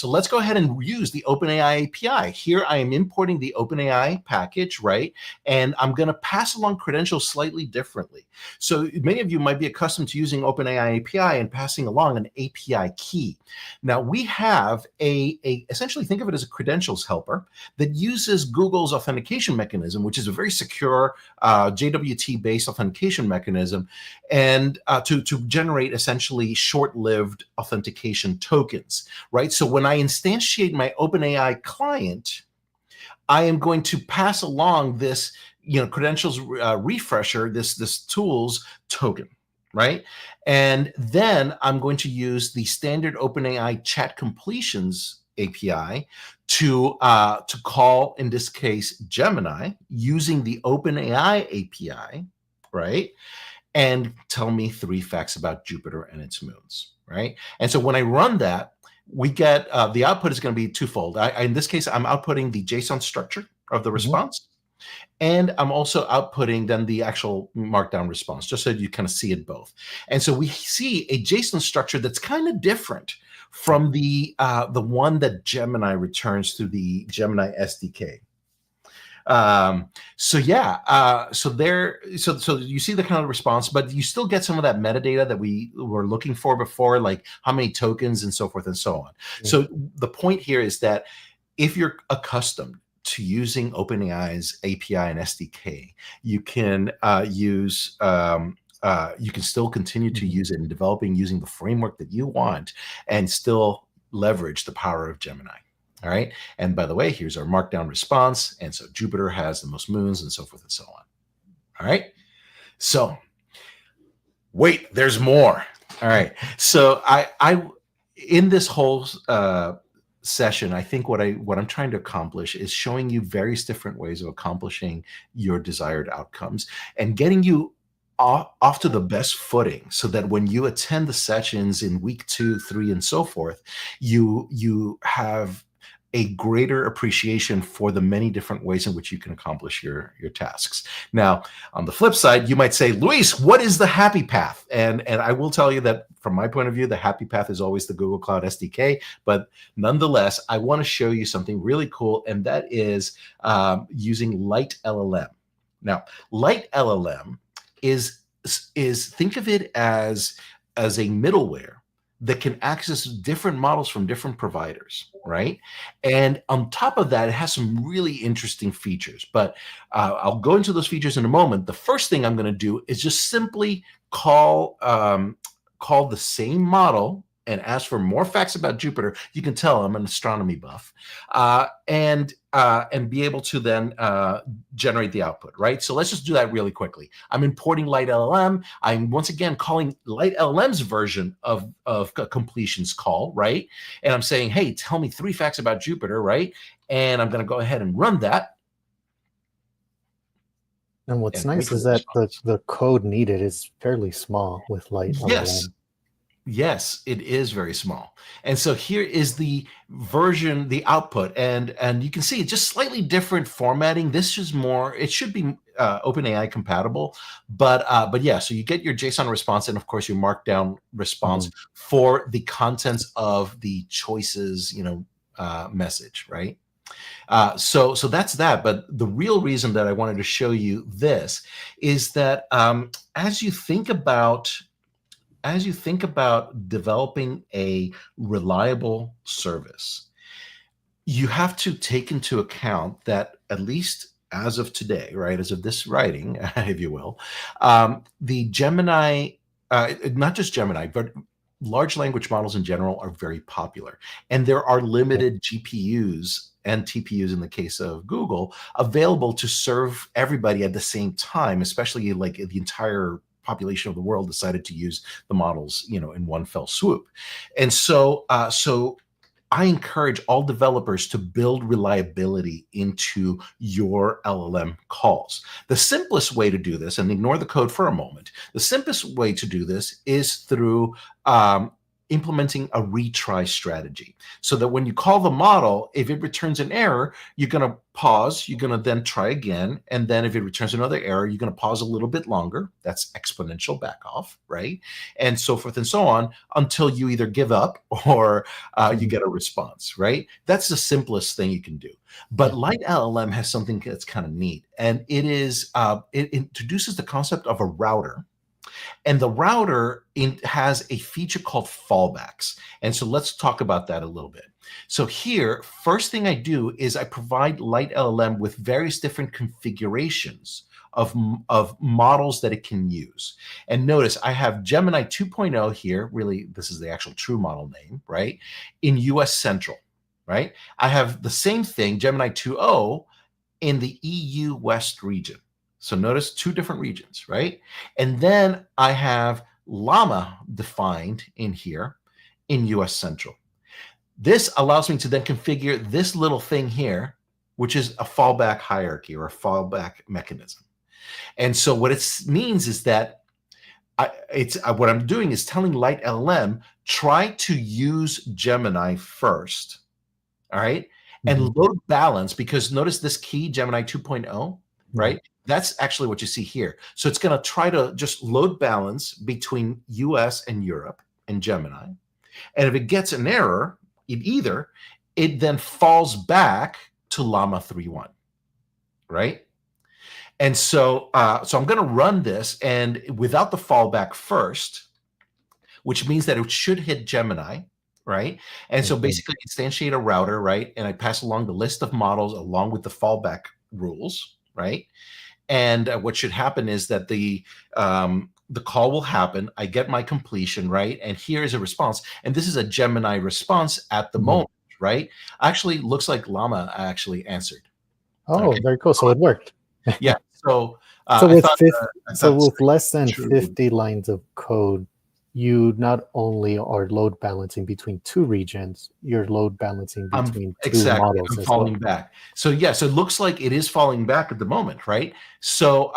let's go ahead and use the OpenAI API. Here, I am importing the OpenAI package, right? And I'm going to pass along credentials slightly differently. So many of you might be accustomed to using OpenAI API and passing along an API key. Now, we have essentially think of it as a credentials helper that uses Google's authentication mechanism, which is a very secure JWT-based authentication mechanism, and to generate essentially short-lived authentication tokens, right? So when I instantiate my OpenAI client, I am going to pass along this, credentials refresher, this tools token, right? And then I'm going to use the standard OpenAI chat completions API to call, in this case, Gemini, using the OpenAI API, right? And tell me 3 facts about Jupiter and its moons, right? And so when I run that, we get the output is going to be twofold. In this case, I'm outputting the JSON structure of the response, and I'm also outputting then the actual markdown response, just so you kind of see it both. And so we see a JSON structure that's kind of different from the one that Gemini returns through the Gemini SDK. So you see the kind of response, but you still get some of that metadata that we were looking for before, like how many tokens and so forth and so on. So the point here is that if you're accustomed to using OpenAI's API and SDK, you can you can still continue to use it in developing using the framework that you want and still leverage the power of Gemini. All right. And by the way, here's our markdown response. And so Jupiter has the most moons and so forth and so on. All right. So wait, there's more. All right. So I in this whole session, I think what I'm trying to accomplish is showing you various different ways of accomplishing your desired outcomes and getting you off to the best footing, so that when you attend the sessions in week 2, 3, and so forth, you have a greater appreciation for the many different ways in which you can accomplish your tasks. Now, on the flip side, you might say, Luis, what is the happy path? And I will tell you that from my point of view, the happy path is always the Google Cloud SDK. But nonetheless, I want to show you something really cool, and that is using Light LLM. Now, Light LLM is think of it as a middleware that can access different models from different providers, right? And on top of that, it has some really interesting features. But I'll go into those features in a moment. The first thing I'm going to do is just simply call the same model and ask for more facts about Jupiter. You can tell I'm an astronomy buff, and be able to then generate the output, right? So let's just do that really quickly. I'm importing Light LLM. I'm once again calling Light LLM's version of a completions call, right? And I'm saying, hey, tell me 3 facts about Jupiter, right? And I'm going to go ahead and run that. And what's nice is that the code needed is fairly small with Light LLM. Yes, it is very small. And so here is the version, the output, and you can see it's just slightly different formatting. This is more, it should be OpenAI compatible, but yeah, so you get your JSON response and of course your markdown response for the contents of the choices, message, right? So that's that. But the real reason that I wanted to show you this is that as you think about developing a reliable service, you have to take into account that, at least as of today, right, as of this writing, if you will, the Gemini, not just Gemini, but large language models in general are very popular. And there are limited GPUs and TPUs in the case of Google available to serve everybody at the same time, especially like the entire population of the world decided to use the models, in one fell swoop. And so I encourage all developers to build reliability into your LLM calls. The simplest way to do this, and ignore the code for a moment, the simplest way to do this is through implementing a retry strategy, so that when you call the model, if it returns an error, you're going to pause, you're going to then try again. And then if it returns another error, you're going to pause a little bit longer. That's exponential back off, right? And so forth and so on, until you either give up or you get a response, right? That's the simplest thing you can do. But Light LLM has something that's kind of neat. And it is, it introduces the concept of a router. And the router has a feature called fallbacks. And so let's talk about that a little bit. So here, first thing I do is I provide Light LLM with various different configurations of models that it can use. And notice I have Gemini 2.0 here. Really, this is the actual true model name, right? In US Central, right? I have the same thing, Gemini 2.0, in the EU West region. So notice 2 different regions, right? And then I have Llama defined in here in US Central. This allows me to then configure this little thing here, which is a fallback hierarchy or a fallback mechanism. And so what it means is that what I'm doing is telling Light LLM, try to use Gemini first, all right? And load balance, because notice this key, Gemini 2.0, right? That's actually what you see here. So it's going to try to just load balance between US and Europe and Gemini. And if it gets an error, it then falls back to Llama 3.1, right? And so, so I'm going to run this, and without the fallback first, which means that it should hit Gemini, right? And so basically instantiate a router, right? And I pass along the list of models along with the fallback rules, right? And what should happen is that the call will happen. I get my completion, right? And here is a response. And this is a Gemini response at the moment, right? Actually, looks like Llama actually answered. Oh, okay. Very cool. So it worked. Yeah. So, with less than 50 lines of code, you not only are load balancing between 2 regions, you're load balancing between 2 models. I'm falling back. So yes, it looks like it is falling back at the moment, right? So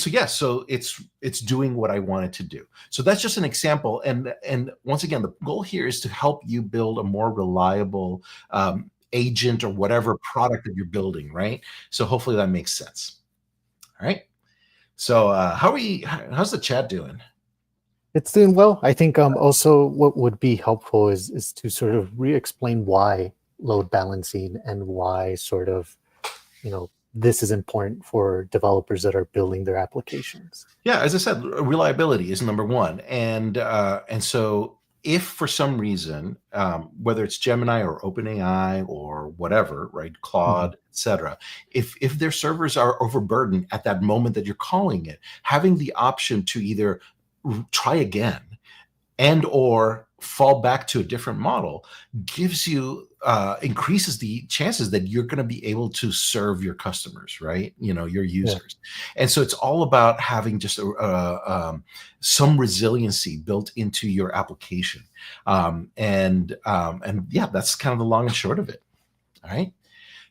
yes, so it's doing what I want it to do. So that's just an example, and once again, the goal here is to help you build a more reliable agent or whatever product that you're building, right? So hopefully that makes sense. All right. So how's the chat doing? It's doing well. I think also what would be helpful is to sort of re-explain why load balancing and why sort of, this is important for developers that are building their applications. Yeah, as I said, reliability is number one, and so if for some reason, whether it's Gemini or OpenAI or whatever, right, Claude, etc., if their servers are overburdened at that moment that you're calling it, having the option to either try again and or fall back to a different model gives you increases the chances that you're going to be able to serve your customers, right? Your users. And so it's all about having just some resiliency built into your application. And yeah, that's kind of the long and short of it. All right.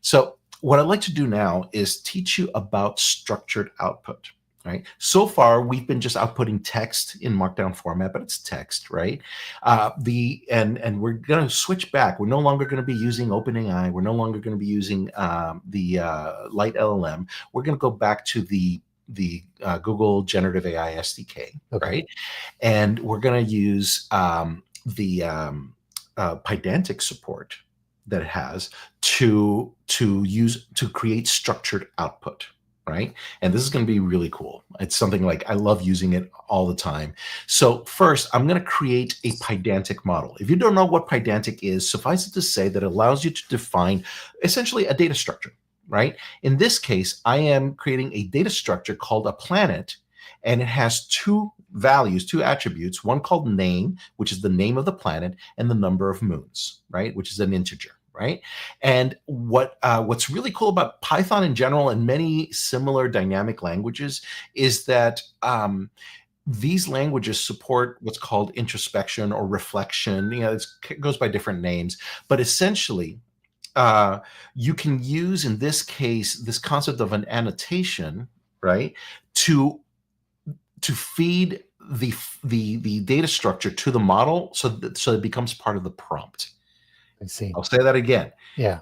So what I'd like to do now is teach you about structured output. Right. So far, we've been just outputting text in Markdown format, but it's text, right? And we're going to switch back. We're no longer going to be using OpenAI. We're no longer going to be using the Light LLM. We're going to go back to the Google Generative AI SDK, right? And we're going to use the Pydantic support that it has to create structured output. Right. And this is going to be really cool. It's something like I love using it all the time. So first, I'm going to create a Pydantic model. If you don't know what Pydantic is, suffice it to say that it allows you to define essentially a data structure. Right. In this case, I am creating a data structure called a planet, and it has two values, two attributes, one called name, which is the name of the planet, and the number of moons, right, which is an integer. Right. And what's really cool about Python in general and many similar dynamic languages is that these languages support what's called introspection or reflection. It goes by different names, but essentially you can use, in this case, this concept of an annotation, right, to feed the data structure to the model so it becomes part of the prompt. I see. I'll say that again. Yeah.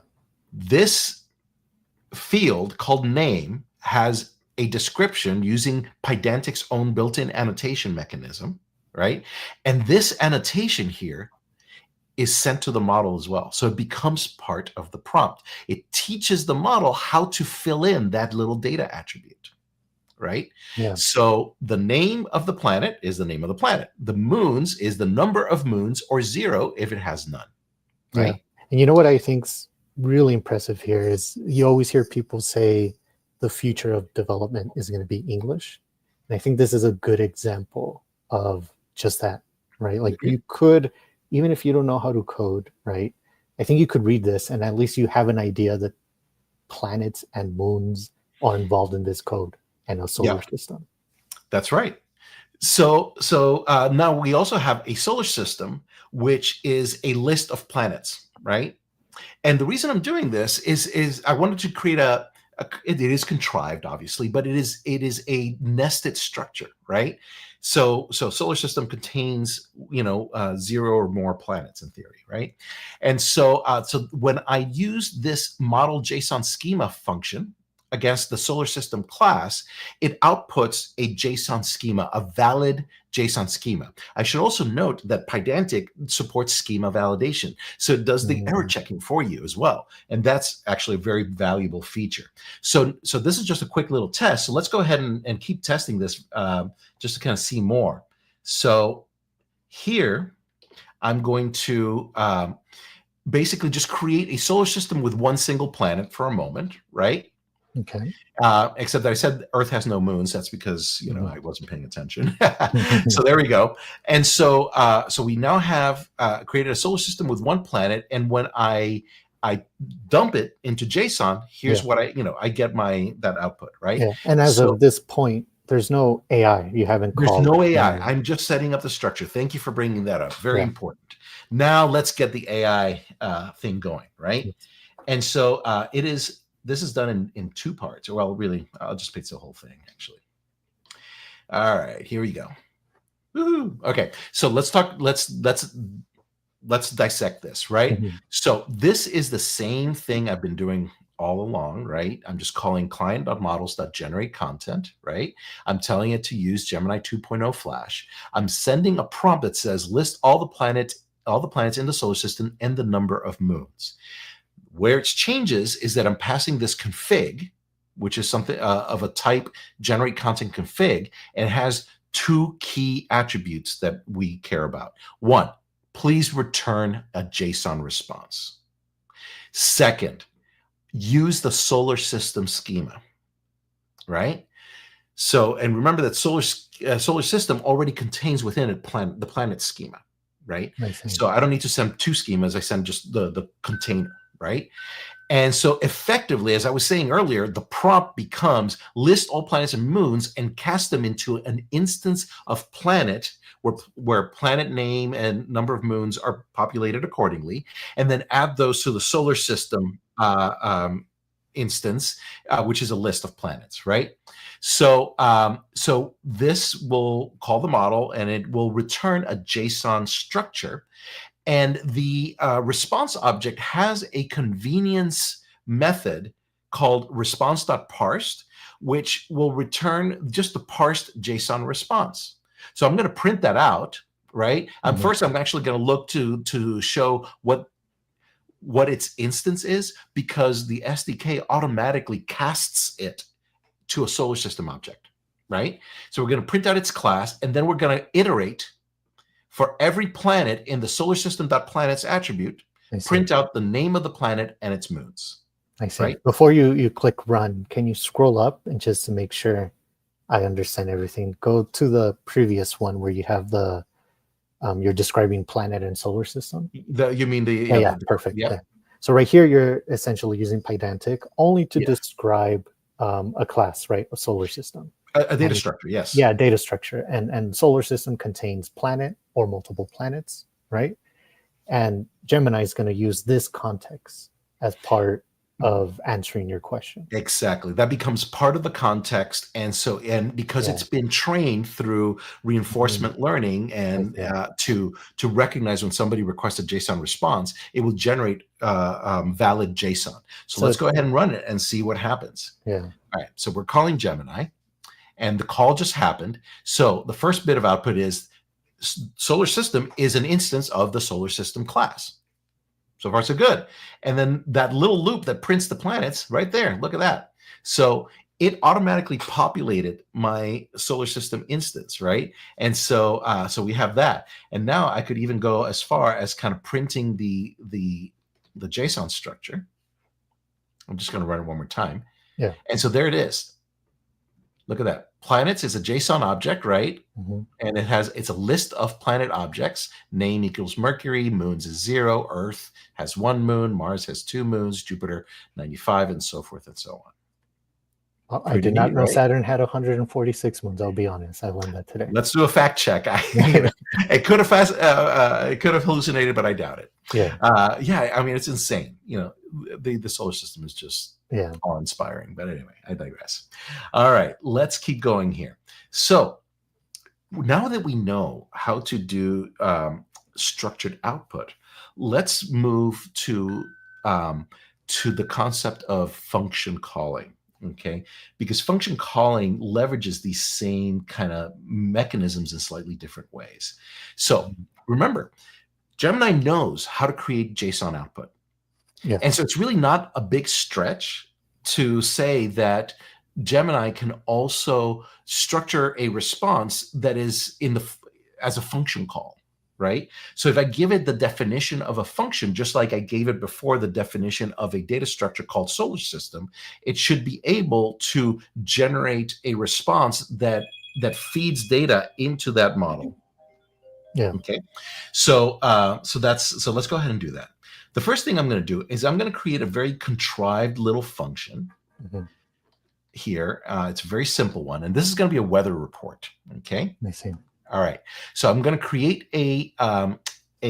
This field called name has a description using Pydantic's own built-in annotation mechanism, right? And this annotation here is sent to the model as well. So it becomes part of the prompt. It teaches the model how to fill in that little data attribute, right? Yeah. So the name of the planet is the name of the planet. The moons is the number of moons, or 0 if it has none. Right. Yeah. And you know what I think's really impressive here is you always hear people say the future of development is going to be English. And I think this is a good example of just that, right? Like you could, even if you don't know how to code, right? I think you could read this and at least you have an idea that planets and moons are involved in this code and a solar system. That's right. So now we also have a solar system, which is a list of planets, right? And the reason I'm doing this is I wanted to create it is contrived, obviously, but it is a nested structure, right? So solar system contains 0 or more planets in theory, right? And so when I use this model JSON schema function against the solar system class, it outputs a JSON schema, a valid JSON schema. I should also note that Pydantic supports schema validation. So it does the error checking for you as well. And that's actually a very valuable feature. So this is just a quick little test. So let's go ahead and keep testing this just to kind of see more. So here, I'm going to basically just create a solar system with one single planet for a moment, right? Okay. Except that I said Earth has no moons. That's because I wasn't paying attention. So there we go. And so we now have created a solar system with one planet. And when I dump it into JSON, here's what I get that output, right? Yeah. And as of this point, there's no AI. You haven't called. There's no AI. I'm just setting up the structure. Thank you for bringing that up. Very important. Now let's get the AI thing going, right? Yes. And so this is done in two parts. Well, really, I'll just paste the whole thing, actually. All right, here we go. Woo-hoo. Okay, so let's talk. Let's dissect this, right? Mhm. So this is the same thing I've been doing all along, right? I'm just calling client.models.generate content, right? I'm telling it to use Gemini 2.0 Flash. I'm sending a prompt that says list all the planets in the solar system and the number of moons. Where it changes is that I'm passing this config, which is something of a type generate content config, and it has two key attributes that we care about. One, please return a JSON response. Second, use the solar system schema, right? So, and remember that solar system already contains within it the planet schema, right? I see. So I don't need to send two schemas. I send just the container, right? And so effectively, as I was saying earlier, the prompt becomes list all planets and moons and cast them into an instance of planet where planet name and number of moons are populated accordingly, and then add those to the solar system instance, which is a list of planets, right? So, so this will call the model and it will return a JSON structure. And the response object has a convenience method called response.parsed, which will return just the parsed JSON response. So I'm going to print that out, right? First, I'm actually going to look to show what its instance is, because the SDK automatically casts it to a solar system object, right? So we're going to print out its class, and then we're going to iterate for every planet in the solar system.planets attribute, print out the name of the planet and its moons. I see. Right? Before you click run, can you scroll up and just to make sure I understand everything, go to the previous one where you have the you're describing planet and solar system. You mean the yeah, perfect. Yeah. Yeah. So right here, you're essentially using Pydantic only to describe a class, right? A solar system. A data structure, yes. Yeah, data structure. And solar system contains planet or multiple planets, right? And Gemini is going to use this context as part of answering your question. Exactly. That becomes part of the context. And so, and because it's been trained through reinforcement learning and to recognize when somebody requests a JSON response, it will generate valid JSON. So let's go ahead and run it and see what happens. Yeah. All right. So we're calling Gemini. And the call just happened. So the first bit of output is solar system is an instance of the solar system class. So far, so good. And then that little loop that prints the planets right there. Look at that. So it automatically populated my solar system instance, right? And so so we have that. And now I could even go as far as kind of printing the JSON structure. I'm just going to run it one more time. Yeah. And so there it is. Look at that. Planets is a JSON object, right? And it's a list of planet objects. Name equals Mercury, moons is 0, Earth has 1 moon, Mars has 2 moons, Jupiter 95, and so forth and so on. I did not know Saturn had 146 moons. I'll be honest. I learned that today. Let's do a fact check. It could have hallucinated, but I doubt it. Yeah. Yeah. I mean, it's insane. You know, the solar system is just awe-inspiring. But anyway, I digress. All right, let's keep going here. So now that we know how to do structured output, let's move to the concept of function calling. Okay, because function calling leverages these same kind of mechanisms in slightly different ways. So remember, Gemini knows how to create JSON output. Yeah. And so it's really not a big stretch to say that Gemini can also structure a response that is as a function call. Right? So if I give it the definition of a function, just like I gave it before the definition of a data structure called solar system, it should be able to generate a response that feeds data into that model. Yeah. Okay. So so let's go ahead and do that. The first thing I'm going to do is I'm going to create a very contrived little function here. It's a very simple one, and this is going to be a weather report. Okay. I see. All right, so I'm going to create a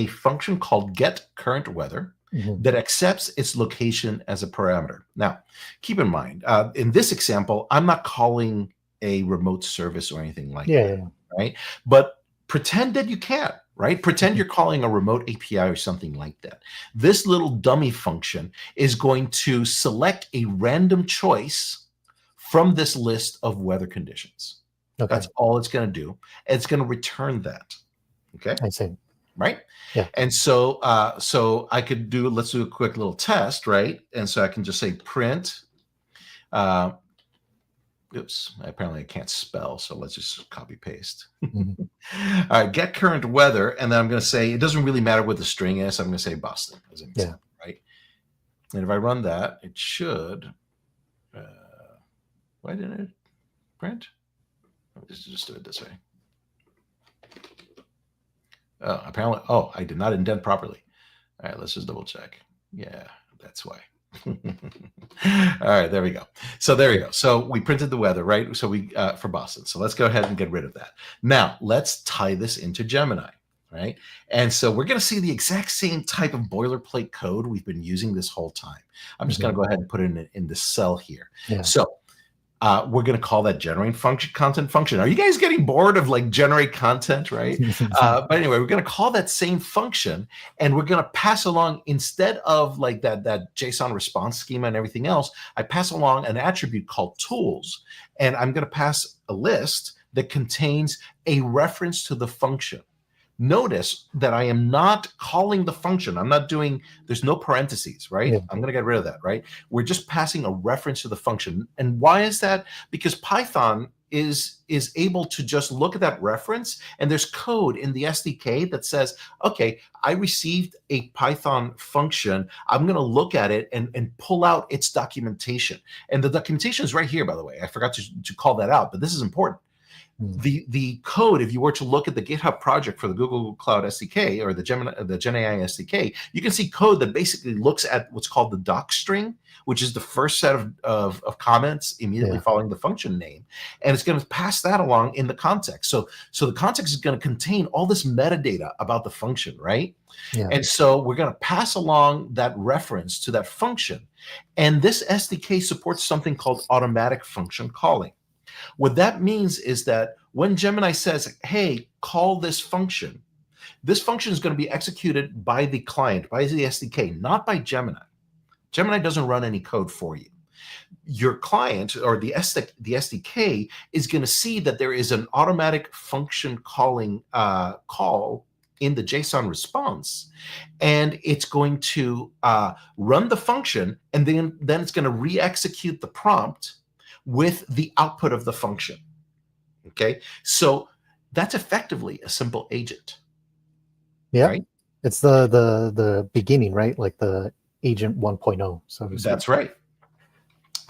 function called getCurrentWeather that accepts its location as a parameter. Now, keep in mind, in this example, I'm not calling a remote service or anything like Yeah, that, yeah. right? But pretend that you can, right? Pretend you're calling a remote API or something like that. This little dummy function is going to select a random choice from this list of weather conditions. Okay. That's all it's going to do. It's going to return that. Okay. I see. Right. Yeah. And so, so I could do, let's do a quick little test, right? And so I can just say print, oops, apparently I can't spell. So let's just copy paste. Mhm. All right. Get current weather. And then I'm going to say, it doesn't really matter what the string is. I'm going to say Boston as an example, right? And if I run that, it should, why didn't it print? Let's just do it this way. Oh, apparently, oh, I did not indent properly. All right, let's just double check. Yeah, that's why. All right, there we go. So there we go. So we printed the weather, right? So we for Boston. So let's go ahead and get rid of that. Now let's tie this into Gemini, right? And so we're going to see the exact same type of boilerplate code we've been using this whole time. I'm just going to go ahead and put it in the cell here. Yeah. So we're going to call that generate function content function. Are you guys getting bored of like generate content, right? But anyway, we're going to call that same function, and we're going to pass along, instead of like that JSON response schema and everything else, I pass along an attribute called tools, and I'm going to pass a list that contains a reference to the function. Notice that I am not calling the function. I'm not doing, there's no parentheses, right? Yeah. I'm going to get rid of that, right? We're just passing a reference to the function. And why is that? Because Python is able to just look at that reference, and there's code in the SDK that says, okay, I received a Python function. I'm going to look at it and pull out its documentation. And the documentation is right here, by the way. I forgot to call that out, but this is important. The code, if you were to look at the GitHub project for the Google Cloud SDK or the Gemini SDK, you can see code that basically looks at what's called the doc string, which is the first set of comments immediately following the function name, and it's going to pass that along in the context. So the context is going to contain all this metadata about the function, right? Yeah. And so we're going to pass along that reference to that function, and this SDK supports something called automatic function calling. What that means is that when Gemini says, hey, call this function is going to be executed by the client, by the SDK, not by Gemini. Gemini doesn't run any code for you. Your client or the SDK is going to see that there is an automatic function calling call in the JSON response, and it's going to run the function, and then it's going to re-execute the prompt with the output of the function. Okay, so that's effectively a simple agent. Yeah, right? It's the beginning, right? Like the agent 1.0. So that's right.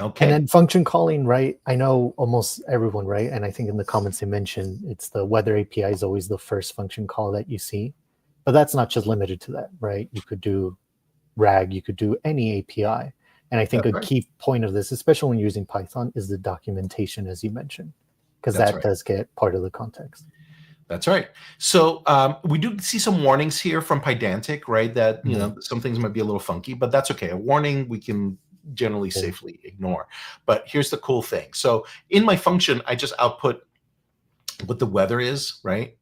Okay. And then function calling, right? I know almost everyone, right? And I think in the comments they mentioned it's the weather API is always the first function call that you see, but that's not just limited to that, right? You could do RAG, you could do any API. And I think a key point of this, especially when using Python, is the documentation, as you mentioned, because that does get part of the context. That's right. So we do see some warnings here from Pydantic, right? That, you know, some things might be a little funky, but that's okay. A warning we can generally safely ignore. But here's the cool thing. So in my function, I just output what the weather is, right?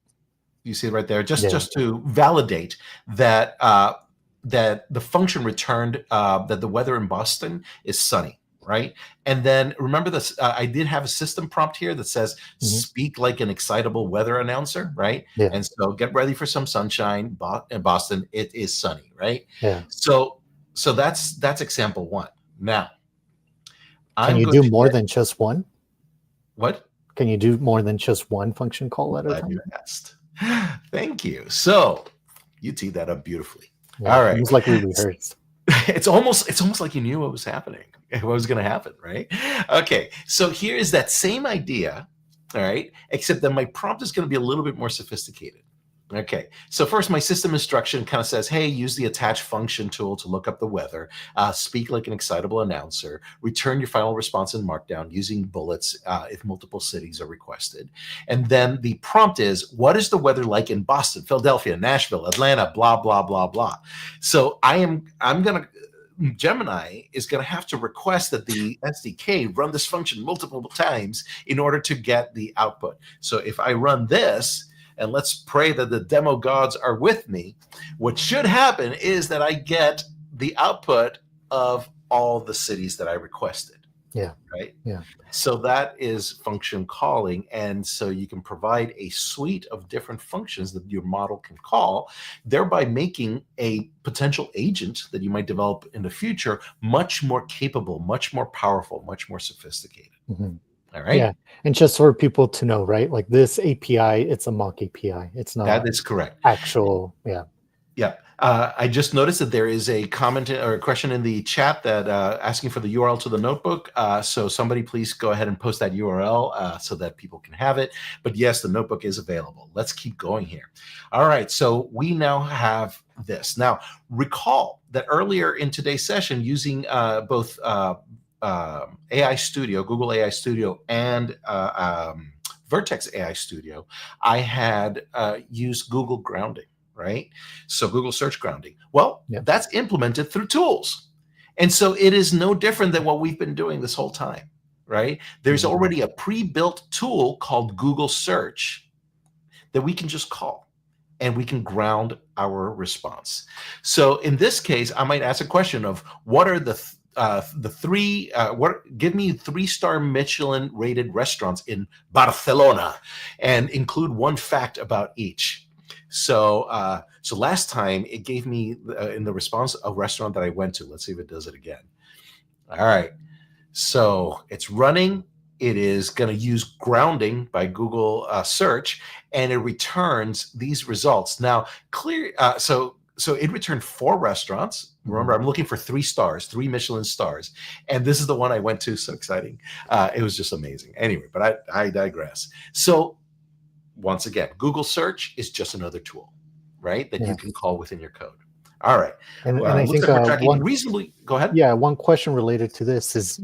You see it right there, just to validate that that the function returned that the weather in Boston is sunny, right? And then remember this, I did have a system prompt here that says, speak like an excitable weather announcer, right? Yeah. And so get ready for some sunshine in Boston. It is sunny, right? Yeah. So that's example one. Now, can you do more than just one? What? Can you do more than just one function call at a time? Glad you asked. Thank you. So you teed that up beautifully. Yeah, all right. It's like we rehearsed. It's almost like you knew what was happening, what was going to happen, right? Okay, so here is that same idea, all right, except that my prompt is going to be a little bit more sophisticated. Okay, so first my system instruction kind of says, hey, use the attach function tool to look up the weather, speak like an excitable announcer, return your final response in Markdown using bullets if multiple cities are requested. And then the prompt is, what is the weather like in Boston, Philadelphia, Nashville, Atlanta, blah, blah, blah, blah. So I'm going to Gemini is going to have to request that the SDK run this function multiple times in order to get the output. So if I run this, and let's pray that the demo gods are with me, what should happen is that I get the output of all the cities that I requested. Yeah. Right. Yeah. So that is function calling. And so you can provide a suite of different functions that your model can call, thereby making a potential agent that you might develop in the future much more capable, much more powerful, much more sophisticated. Mm-hmm. All right. Yeah. And just for people to know, right? Like this API, it's a mock API. It's not That is correct. Actual. Yeah. Yeah. I just noticed that there is a comment or a question in the chat that asking for the URL to the notebook. So somebody please go ahead and post that URL so that people can have it. But yes, the notebook is available. Let's keep going here. All right. So we now have this. Now, recall that earlier in today's session, using both AI Studio, Google AI Studio, and Vertex AI Studio, I had used Google grounding. Right? So Google search grounding. Well, that's implemented through tools. And so it is no different than what we've been doing this whole time, right? There's already a pre-built tool called Google Search that we can just call and we can ground our response. So in this case, I might ask a question of what are the three, give me 3-star Michelin rated restaurants in Barcelona and include one fact about each. So last time it gave me in the response a restaurant that I went to. Let's see if it does it again. All right. So it's running. It is going to use grounding by Google search, and it returns these results. Now, clear. So it returned 4 restaurants. Remember, I'm looking for 3 stars, 3 Michelin stars, and this is the one I went to. So exciting! It was just amazing. Anyway, but I digress. So. Once again, Google search is just another tool, right? That you can call within your code. All right. And I think one reasonably, go ahead. Yeah. One question related to this is,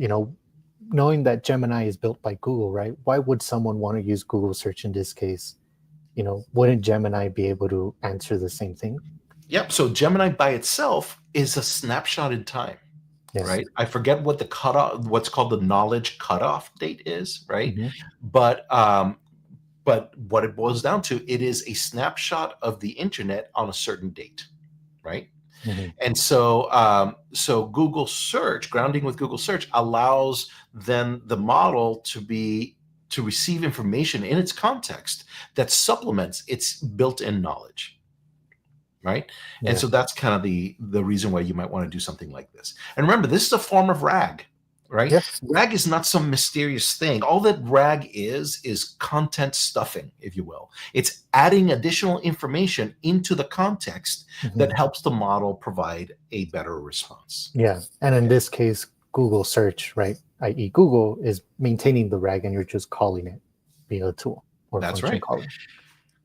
knowing that Gemini is built by Google, right? Why would someone want to use Google search in this case? Wouldn't Gemini be able to answer the same thing? Yep. So Gemini by itself is a snapshot in time. Yes. Right. I forget what the cutoff, what's called the knowledge cutoff date is, right? But what it boils down to, it is a snapshot of the internet on a certain date, right? And so Google search, grounding with Google search, allows then the model to receive information in its context that supplements its built-in knowledge, right? Yeah. And so that's kind of the reason why you might want to do something like this. And remember, this is a form of RAG. Right? Yes. RAG is not some mysterious thing. All that RAG is content stuffing, if you will. It's adding additional information into the context that helps the model provide a better response. Yeah. And in this case, Google search, right? i.e. Google is maintaining the RAG and you're just calling it via a tool or that's function right. calling.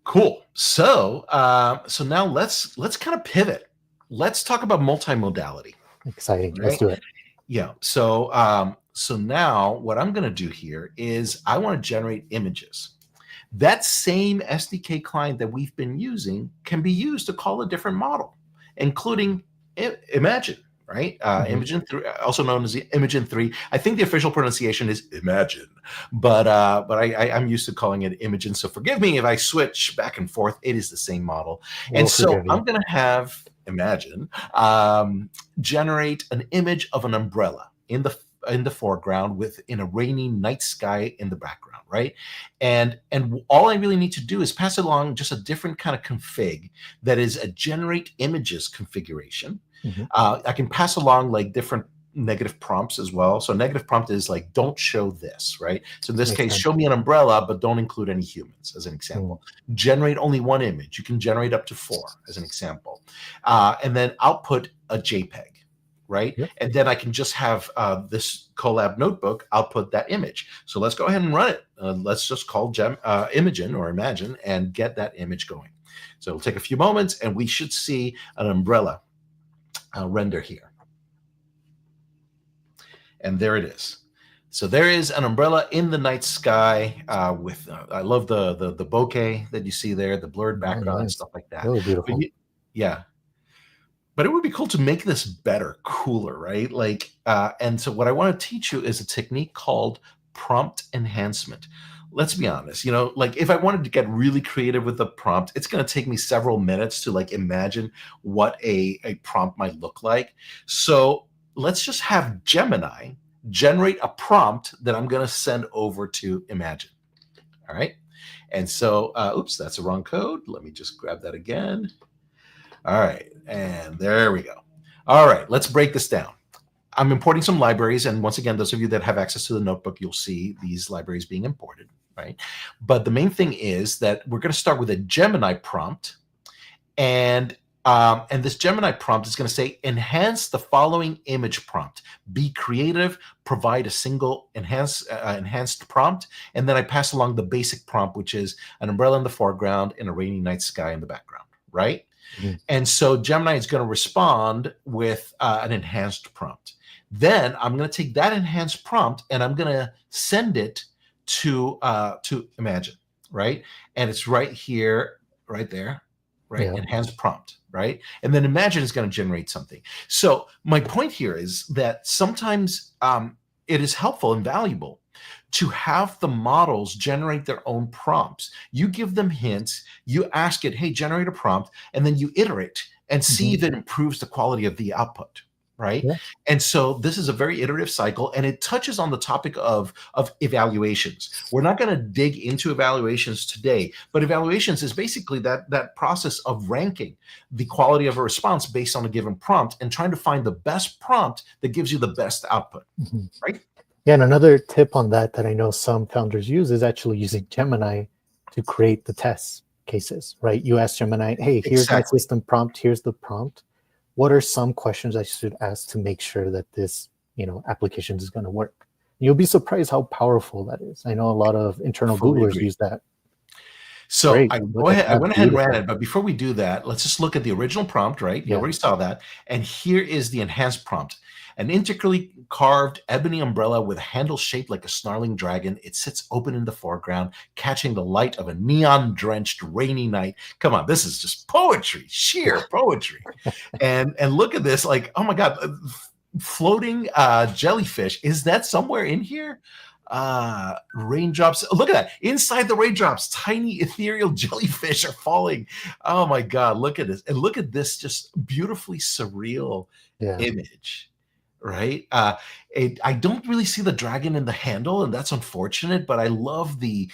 Cool. So now let's kind of pivot. Let's talk about multimodality. Exciting. Right? Let's do it. Yeah. So now what I'm going to do here is I want to generate images. That same SDK client that we've been using can be used to call a different model, including Imagine, right? Imagine 3, also known as the Imagine 3. I think the official pronunciation is Imagine, but I'm used to calling it Imagine. So forgive me if I switch back and forth. It is the same model. And so I'm going to have Imagine generate an image of an umbrella in the foreground in a rainy night sky in the background, right? And all I really need to do is pass along just a different kind of config that is a generate images configuration. I can pass along like different negative prompts as well. So negative prompt is like, don't show this, right? So in this case, show me an umbrella, but don't include any humans as an example. Generate only 1 image. You can generate up to 4 as an example. And then output a JPEG, right? Yep. And then I can just have this Colab notebook output that image. So let's go ahead and run it. Let's just call Imagine or Imagine and get that image going. So it'll take a few moments and we should see an umbrella render here. And there it is. So there is an umbrella in the night sky with, I love the bokeh that you see there, the blurred background and stuff like that. Really beautiful. Yeah. But it would be cool to make this better, cooler, right? Like, and so what I want to teach you is a technique called prompt enhancement. Let's be honest, like if I wanted to get really creative with the prompt, it's going to take me several minutes to like imagine what a prompt might look like. So let's just have Gemini generate a prompt that I'm going to send over to Imagine. All right. And so, oops, that's the wrong code. Let me just grab that again. All right. And there we go. All right. Let's break this down. I'm importing some libraries. And once again, those of you that have access to the notebook, you'll see these libraries being imported, right? But the main thing is that we're going to start with a Gemini prompt. And this Gemini prompt is going to say, enhance the following image prompt. Be creative, provide a single enhanced prompt. And then I pass along the basic prompt, which is an umbrella in the foreground and a rainy night sky in the background, right? Mm-hmm. And so Gemini is going to respond with an enhanced prompt. Then I'm going to take that enhanced prompt and I'm going to send it to Imagine, right? And it's right here, right there. Right? Yeah. Enhanced prompt, right? And then Imagine is going to generate something. So my point here is that sometimes it is helpful and valuable to have the models generate their own prompts. You give them hints, you ask it, hey, generate a prompt, and then you iterate and see if it improves the quality of the output. Right. Yeah. And so this is a very iterative cycle, and it touches on the topic of evaluations. We're not going to dig into evaluations today, but evaluations is basically that process of ranking the quality of a response based on a given prompt and trying to find the best prompt that gives you the best output. Right. Yeah. And another tip on that I know some founders use is actually using Gemini to create the test cases. Right. You ask Gemini, hey, here's my system prompt. Here's the prompt. What are some questions I should ask to make sure that this, application is going to work? You'll be surprised how powerful that is. I know a lot of internal Googlers use that. So I went ahead and ran it, but before we do that, let's just look at the original prompt, right? You already saw that. And here is the enhanced prompt. An intricately carved ebony umbrella with a handle shaped like a snarling dragon. It sits open in the foreground, catching the light of a neon-drenched rainy night. Come on, this is just poetry, sheer poetry. And look at this, like, oh my God, floating jellyfish. Is that somewhere in here? Raindrops. Look at that. Inside the raindrops, tiny ethereal jellyfish are falling. Oh my God, look at this. And look at this just beautifully surreal image. Right. I don't really see the dragon in the handle, and that's unfortunate, but I love the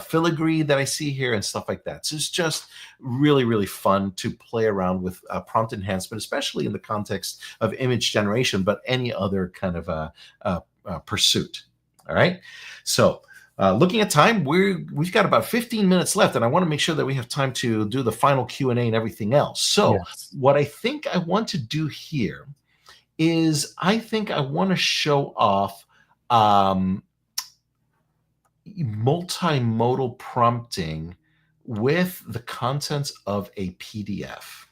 filigree that I see here and stuff like that. So it's just really, really fun to play around with prompt enhancement, especially in the context of image generation, but any other kind of pursuit. All right. So looking at time, we've got about 15 minutes left, and I want to make sure that we have time to do the final Q&A and everything else. So what I think I want to do here is I think I want to show off multimodal prompting with the contents of a PDF.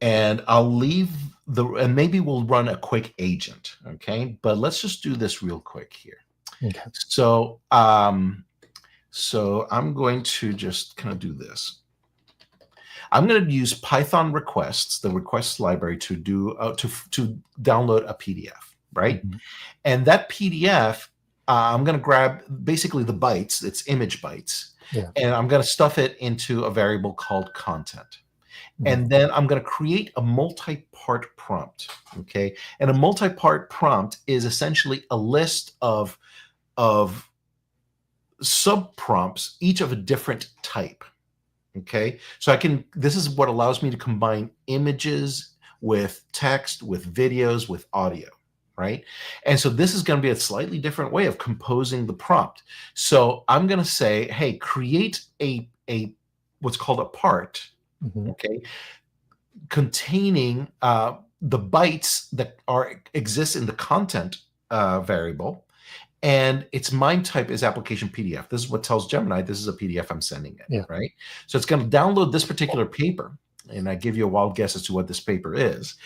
And I'll leave and maybe we'll run a quick agent, okay? But let's just do this real quick here. Okay. So I'm going to just kind of do this. I'm going to use Python requests, the requests library, to do to download a PDF, right? And that PDF, I'm going to grab basically the bytes, it's image bytes, and I'm going to stuff it into a variable called content. And then I'm going to create a multi-part prompt, okay? And a multi-part prompt is essentially a list of sub-prompts, each of a different type. Okay, so this is what allows me to combine images with text, with videos, with audio, right? And so this is going to be a slightly different way of composing the prompt. So I'm going to say, hey, create a what's called a part, okay, containing the bytes that exist in the content variable. And its MIME type is application PDF. This is what tells Gemini this is a PDF I'm sending it, right? So it's going to download this particular paper, and I give you a wild guess as to what this paper is.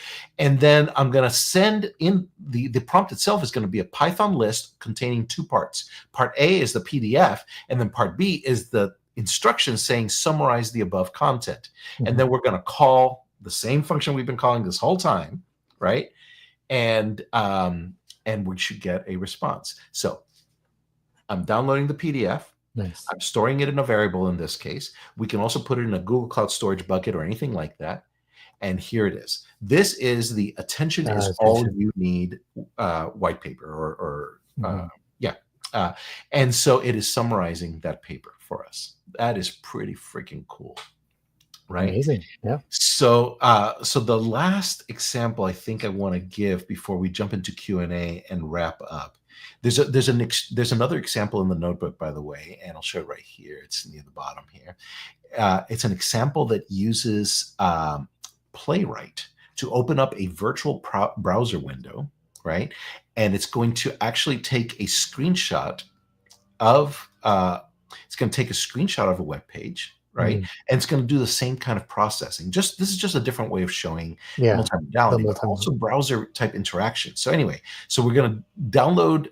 And then I'm going to send in the prompt itself is going to be a Python list containing two parts. Part A is the PDF, and then part B is the instructions saying summarize the above content. And then we're going to call the same function we've been calling this whole time, right? And we should get a response. So I'm downloading the PDF. Nice. I'm storing it in a variable in this case. We can also put it in a Google Cloud Storage bucket or anything like that. And here it is. This is the attention is all you need white paper and so it is summarizing that paper for us. That is pretty freaking cool, right? Amazing. Yeah. So so the last example I think I want to give before we jump into Q&A and wrap up. There's another example in the notebook, by the way, and I'll show it right here. It's near the bottom here. It's an example that uses Playwright to open up a virtual browser window, right? And it's going to actually take a screenshot of a web page, right? And it's going to do the same kind of processing. This is just a different way of showing multimodality, but also browser type interaction. So anyway, so we're going to download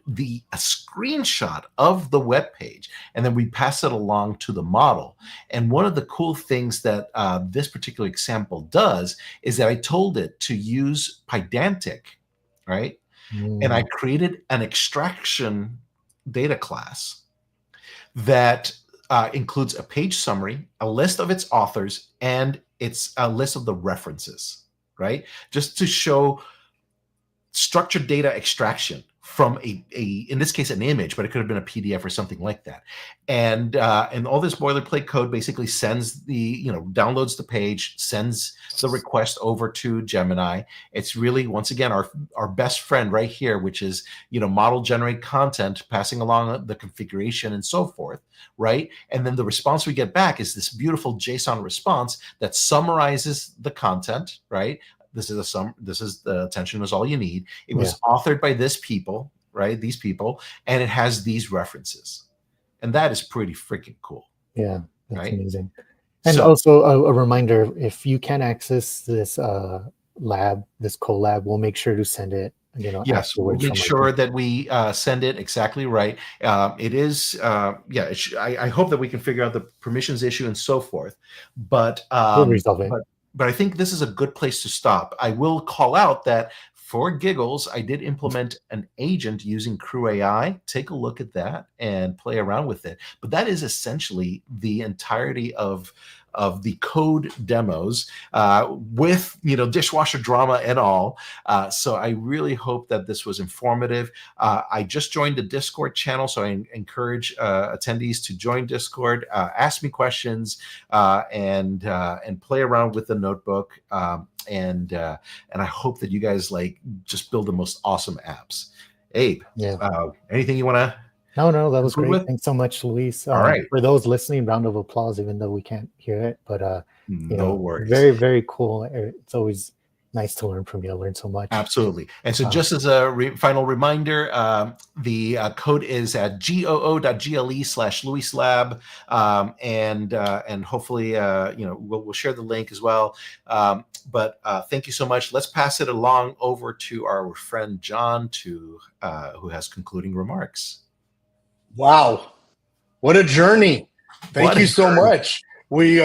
a screenshot of the web page, and then we pass it along to the model. And one of the cool things that this particular example does is that I told it to use Pydantic, right? And I created an extraction data class that includes a page summary, a list of its authors, and it's a list of the references, right? Just to show structured data extraction from in this case, an image, but it could have been a PDF or something like that. And all this boilerplate code basically sends downloads the page, sends the request over to Gemini. It's really, once again, our best friend right here, which is, model generate content, passing along the configuration and so forth, right? And then the response we get back is this beautiful JSON response that summarizes the content, right? This is the attention is all you need. It was authored by this people, right? These people, and it has these references. And that is pretty freaking cool. Yeah, that's amazing. And also a reminder, if you can access this this collab, we'll make sure to send it. Yes, we'll make sure that we send it exactly right. It is, I hope that we can figure out the permissions issue and so forth. But we'll resolve it. But I think this is a good place to stop. I will call out that for giggles, I did implement an agent using Crew AI. Take a look at that and play around with it. But that is essentially the entirety of the code demos with dishwasher drama and all. So I really hope that this was informative. I just joined the Discord channel, so I encourage attendees to join Discord, ask me questions, and play around with the notebook. And I hope that you guys just build the most awesome apps. Abe, anything you want to? No, that was great. Thanks so much, Luis. All right. For those listening, round of applause, even though we can't hear it. But no worries. Very, very cool. It's always nice to learn from you. I learned so much. Absolutely. And so just as a final reminder, the code is at goo.gle/LuisLab. And hopefully, we'll share the link as well. But thank you so much. Let's pass it along over to our friend John, who has concluding remarks. Wow, what a journey. Thank you so much. We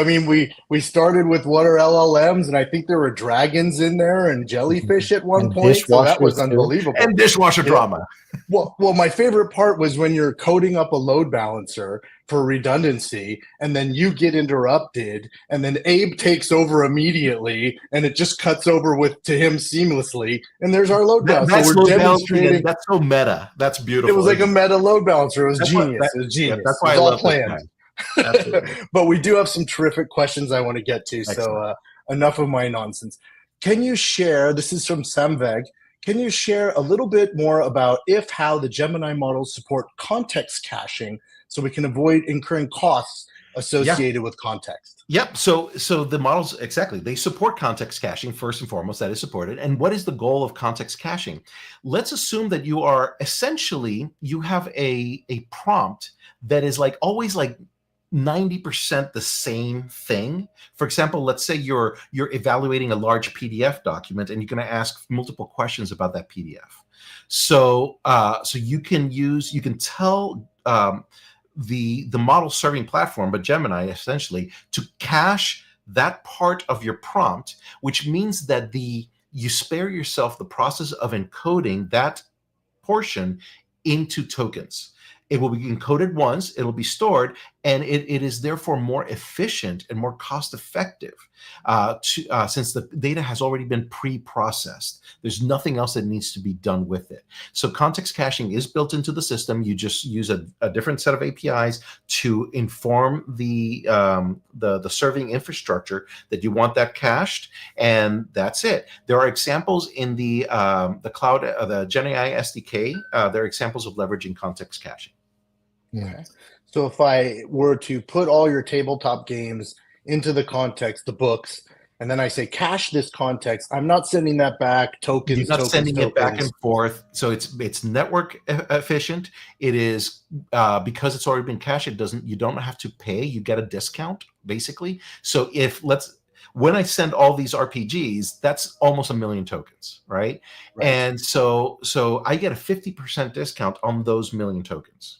started with what are LLMs, and I think there were dragons in there and jellyfish at one point. So that was unbelievable. And dishwasher drama. Well, my favorite part was when you're coding up a load balancer for redundancy, and then you get interrupted, and then Abe takes over immediately, and it just cuts over to him seamlessly. And there's our load balancer. We're demonstrating. That's so meta. That's beautiful. It was like a meta load balancer. It was genius. It was genius. That's why it was I all love planned. But we do have some terrific questions I want to get to. Excellent. So enough of my nonsense. Can you share, this is from Samveg, can you share a little bit more about how the Gemini models support context caching so we can avoid incurring costs associated with context? Yep. So the models, exactly, they support context caching first and foremost. That is supported. And what is the goal of context caching? Let's assume that you have a prompt that is always 90% the same thing. For example, let's say you're evaluating a large PDF document and you're going to ask multiple questions about that PDF. So you can tell the model serving platform, but Gemini essentially, to cache that part of your prompt, which means that you spare yourself the process of encoding that portion into tokens. It will be encoded once, it'll be stored, and it is therefore more efficient and more cost effective since the data has already been pre-processed. There's nothing else that needs to be done with it. So context caching is built into the system. You just use a different set of APIs to inform the serving infrastructure that you want that cached, and that's it. There are examples in the cloud, the Gemini SDK. There are examples of leveraging context caching. Okay. So if I were to put all your tabletop games into the context, the books, and then I say cache this context, I'm not sending that back tokens. You're not tokens, sending tokens. it back and forth. So it's network efficient. It is because it's already been cached. You don't have to pay. You get a discount basically. So when I send all these RPGs, that's almost 1 million tokens, right? And so I get a 50% discount on those 1 million tokens.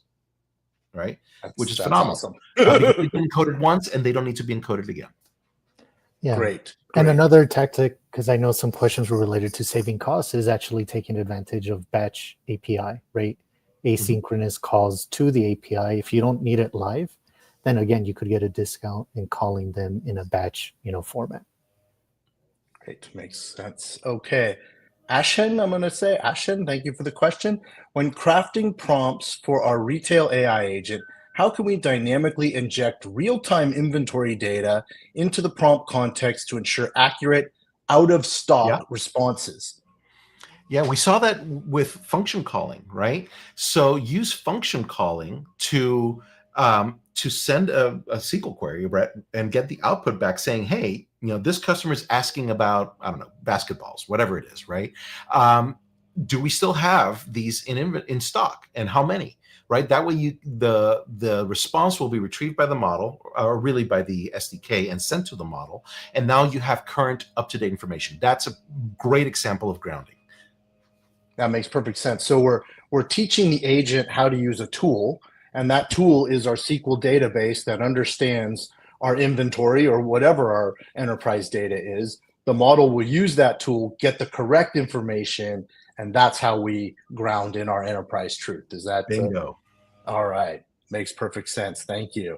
Right, which is phenomenal. Awesome. Because they've been encoded once and they don't need to be encoded again. Yeah, great. And another tactic, because I know some questions were related to saving costs, is actually taking advantage of batch API, right? Asynchronous calls to the API. If you don't need it live, then again you could get a discount in calling them in a batch, format. Great, makes sense. Okay. Ashen, I'm going to say, Ashen, thank you for the question. When crafting prompts for our retail AI agent, how can we dynamically inject real-time inventory data into the prompt context to ensure accurate, out-of-stock responses? Yeah, we saw that with function calling, right? So use function calling to send a SQL query, right, and get the output back saying, hey, this customer is asking about, I don't know, basketballs, whatever it is, right? Do we still have these in stock, and how many? Right. That way, the response will be retrieved by the model, or really by the SDK, and sent to the model. And now you have current, up-to-date information. That's a great example of grounding. That makes perfect sense. So we're teaching the agent how to use a tool, and that tool is our SQL database that understands our inventory or whatever our enterprise data is. The model will use that tool, get the correct information, and that's how we ground in our enterprise truth. Is that bingo? All right. Makes perfect sense. Thank you.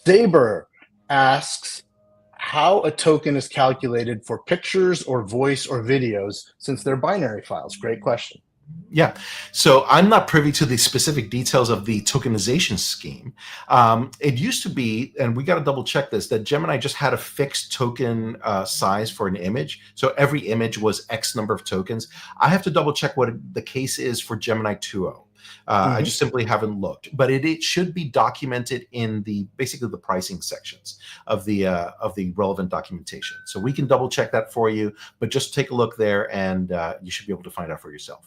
Saber asks how a token is calculated for pictures or voice or videos since they're binary files. Great question. Yeah. So I'm not privy to the specific details of the tokenization scheme. It used to be, and we got to double check this, that Gemini just had a fixed token size for an image. So every image was X number of tokens. I have to double check what the case is for Gemini 2.0. I just simply haven't looked, but it should be documented in basically the pricing sections of the relevant documentation. So we can double check that for you, but just take a look there, and you should be able to find out for yourself.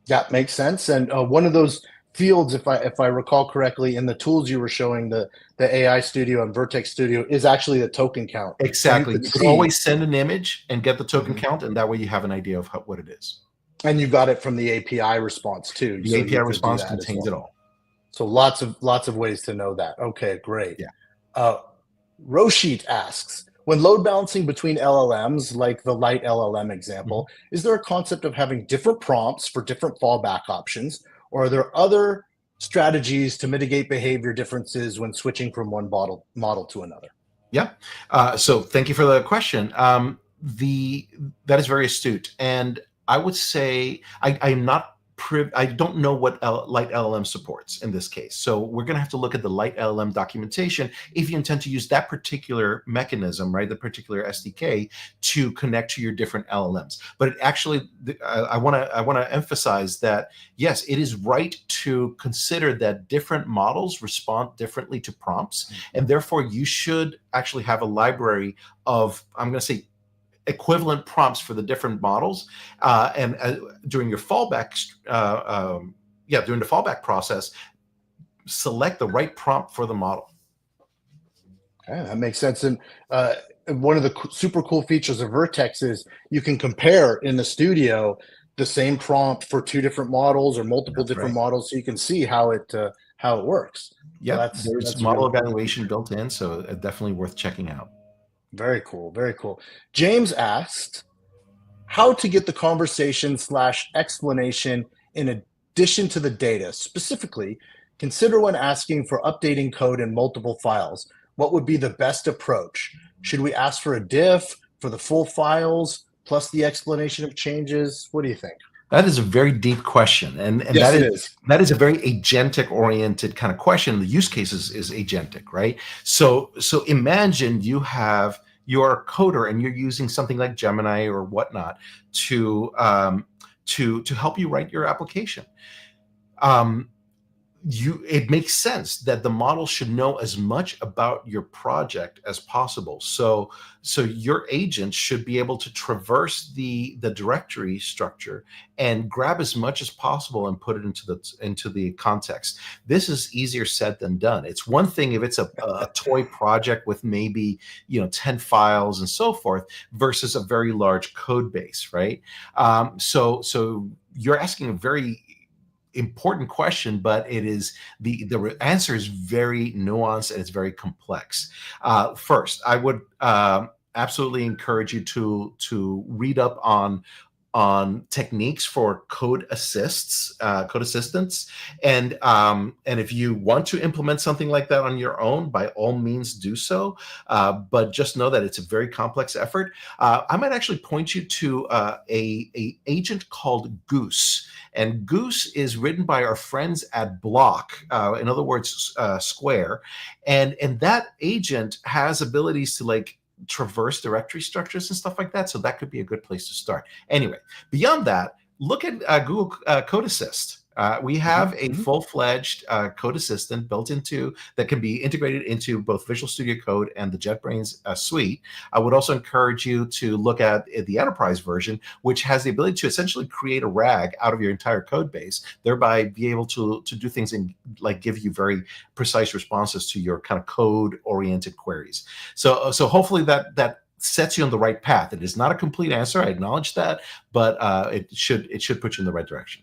Yeah, makes sense. And one of those fields, if I recall correctly, in the tools you were showing, the AI Studio and Vertex Studio, is actually the token count. Exactly. You can always send an image and get the token count, and that way you have an idea of what it is. And you got it from the API response too. The API response contains it all. So lots of ways to know that. Okay, great. Yeah. Roshit asks, when load balancing between LLMs, like the light LLM example, is there a concept of having different prompts for different fallback options, or are there other strategies to mitigate behavior differences when switching from one model to another? Yeah. So thank you for the question. That is very astute, and I would say I'm not. I don't know what light LLM supports in this case. So we're going to have to look at the light LLM documentation if you intend to use that particular mechanism, right, the particular SDK to connect to your different LLMs. But it actually, I want to emphasize that, yes, it is right to consider that different models respond differently to prompts. And therefore, you should actually have a library of, I'm going to say, equivalent prompts for the different models, and during your fallback, during the fallback process, select the right prompt for the model. Okay, that makes sense. And one of the super cool features of Vertex is you can compare in the studio the same prompt for two different models or multiple different models, so you can see how it works. Yeah, so there's model evaluation built in, so definitely worth checking out. Very cool. Very cool. James asked how to get the conversation slash explanation in addition to the data. Specifically, consider when asking for updating code in multiple files. What would be the best approach? Should we ask for a diff for the full files plus the explanation of changes? What do you think? That is a very deep question, and Yes, it is. that is a very agentic oriented kind of question. The use case is agentic, right? So imagine you're a coder and you're using something like Gemini or whatnot to help you write your application. It makes sense that the model should know as much about your project as possible. So your agent should be able to traverse the directory structure and grab as much as possible and put it into the context. This is easier said than done. It's one thing if it's a toy project with maybe 10 files and so forth versus a very large code base, right? So you're asking a very important question, but it is the answer is very nuanced and it's very complex. First, I would absolutely encourage you to read up on techniques for code assistants, and if you want to implement something like that on your own, by all means do so. But just know that it's a very complex effort. I might actually point you to a agent called Goose. And Goose is written by our friends at Block, in other words, Square, and that agent has abilities to like traverse directory structures and stuff like that. So that could be a good place to start. Anyway, beyond that, look at Google Code Assist. We have a full-fledged code assistant built into that can be integrated into both Visual Studio Code and the JetBrains suite. I would also encourage you to look at the enterprise version, which has the ability to essentially create a RAG out of your entire code base, thereby be able to do things and like give you very precise responses to your kind of code-oriented queries. So hopefully that sets you on the right path. It is not a complete answer, I acknowledge that, but it should put you in the right direction.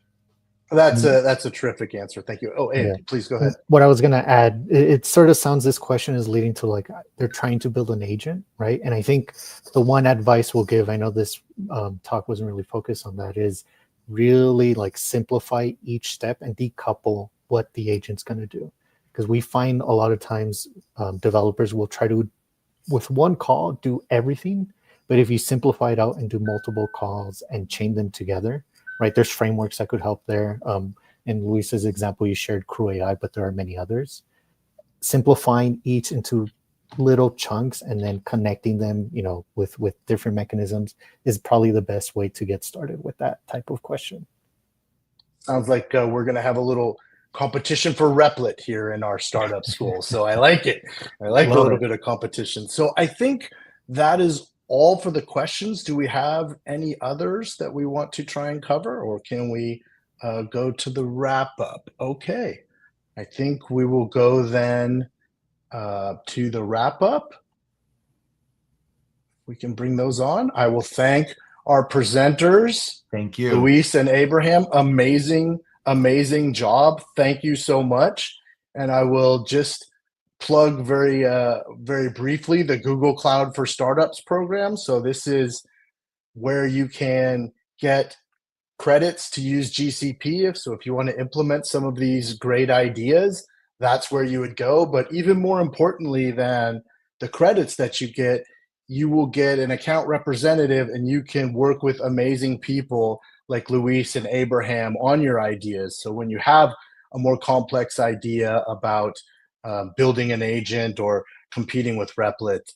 That's a terrific answer. Thank you. Oh, Andy, please go ahead. What I was going to add, it sort of sounds this question is leading to like they're trying to build an agent, right? And I think the one advice we'll give, I know this talk wasn't really focused on that, is really like simplify each step and decouple what the agent's going to do. Because we find a lot of times developers will try to, with one call, do everything. But if you simplify it out and do multiple calls and chain them together, right? There's frameworks that could help there. In Luis's example, you shared Crew AI, but there are many others. Simplifying each into little chunks and then connecting them, with different mechanisms is probably the best way to get started with that type of question. Sounds like we're going to have a little competition for Replit here in our startup school. So I like it. I like a little bit of competition. So I think that is all for the questions. Do we have any others that we want to try and cover, or can we go to the wrap up? Okay. I think we will go then to the wrap up. We can bring those on. I will thank our presenters. Thank you. Luis and Abraham, amazing job. Thank you so much. And I will just plug very briefly the Google Cloud for Startups program. So this is where you can get credits to use GCP. If you want to implement some of these great ideas, that's where you would go. But even more importantly than the credits that you get, you will get an account representative and you can work with amazing people like Luis and Abraham on your ideas. So when you have a more complex idea about building an agent or competing with Replit,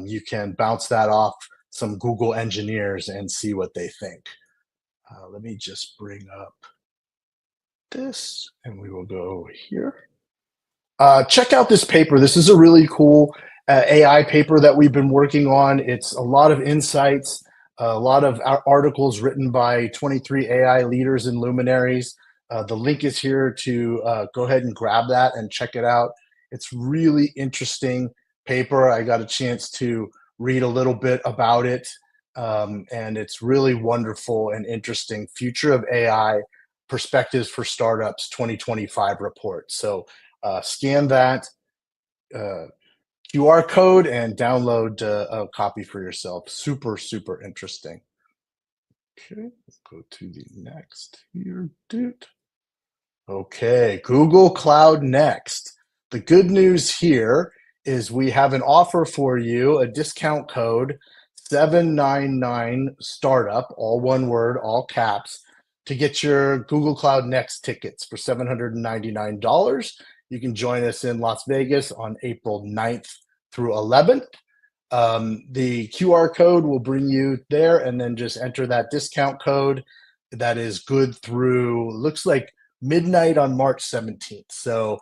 you can bounce that off some Google engineers and see what they think. Let me just bring up this and we will go here. Check out this paper. This is a really cool AI paper that we've been working on. It's a lot of insights, a lot of articles written by 23 AI leaders and luminaries. The link is here to go ahead and grab that and check it out. It's really interesting paper. I got a chance to read a little bit about it, and it's really wonderful and interesting. Future of AI, Perspectives for Startups 2025 report. So scan that, QR code and download a copy for yourself. Super, super interesting. Okay, let's go to the next here, dude. Okay, Google Cloud Next. The good news here is we have an offer for you, a discount code 799 startup, all one word, all caps, to get your Google Cloud Next tickets for $799. You can join us in Las Vegas on April 9th through 11th. The QR code will bring you there, and then just enter that discount code. That is good through, looks like midnight on March 17th. So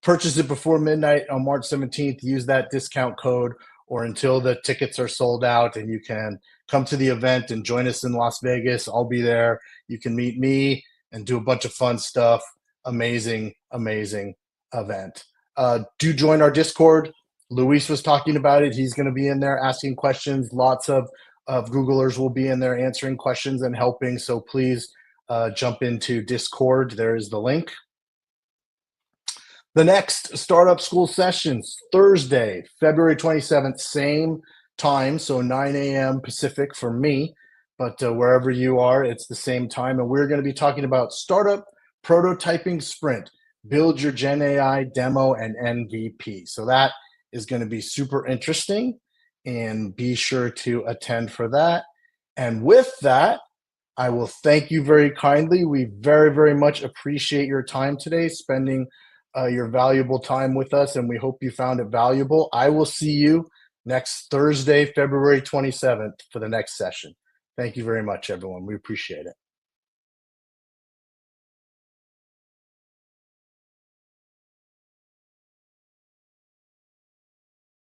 purchase it before midnight on March 17th, use that discount code, or until the tickets are sold out, and you can come to the event and join us in Las Vegas. I'll be there. You can meet me and do a bunch of fun stuff. Amazing, amazing event. Do join our Discord. Luis was talking about it. He's going to be in there asking questions. Lots of Googlers will be in there answering questions and helping. So please jump into Discord. There is the link. The next Startup School sessions, Thursday, February 27th, same time, so 9 a.m. Pacific for me, but wherever you are, it's the same time. And we're going to be talking about Startup Prototyping Sprint, build your Gen AI demo and MVP. So that is going to be super interesting, and be sure to attend for that. And with that, I will thank you very kindly. We very, very much appreciate your time today, spending your valuable time with us, and we hope you found it valuable. I will see you next Thursday, February 27th for the next session. Thank you very much, everyone. We appreciate it.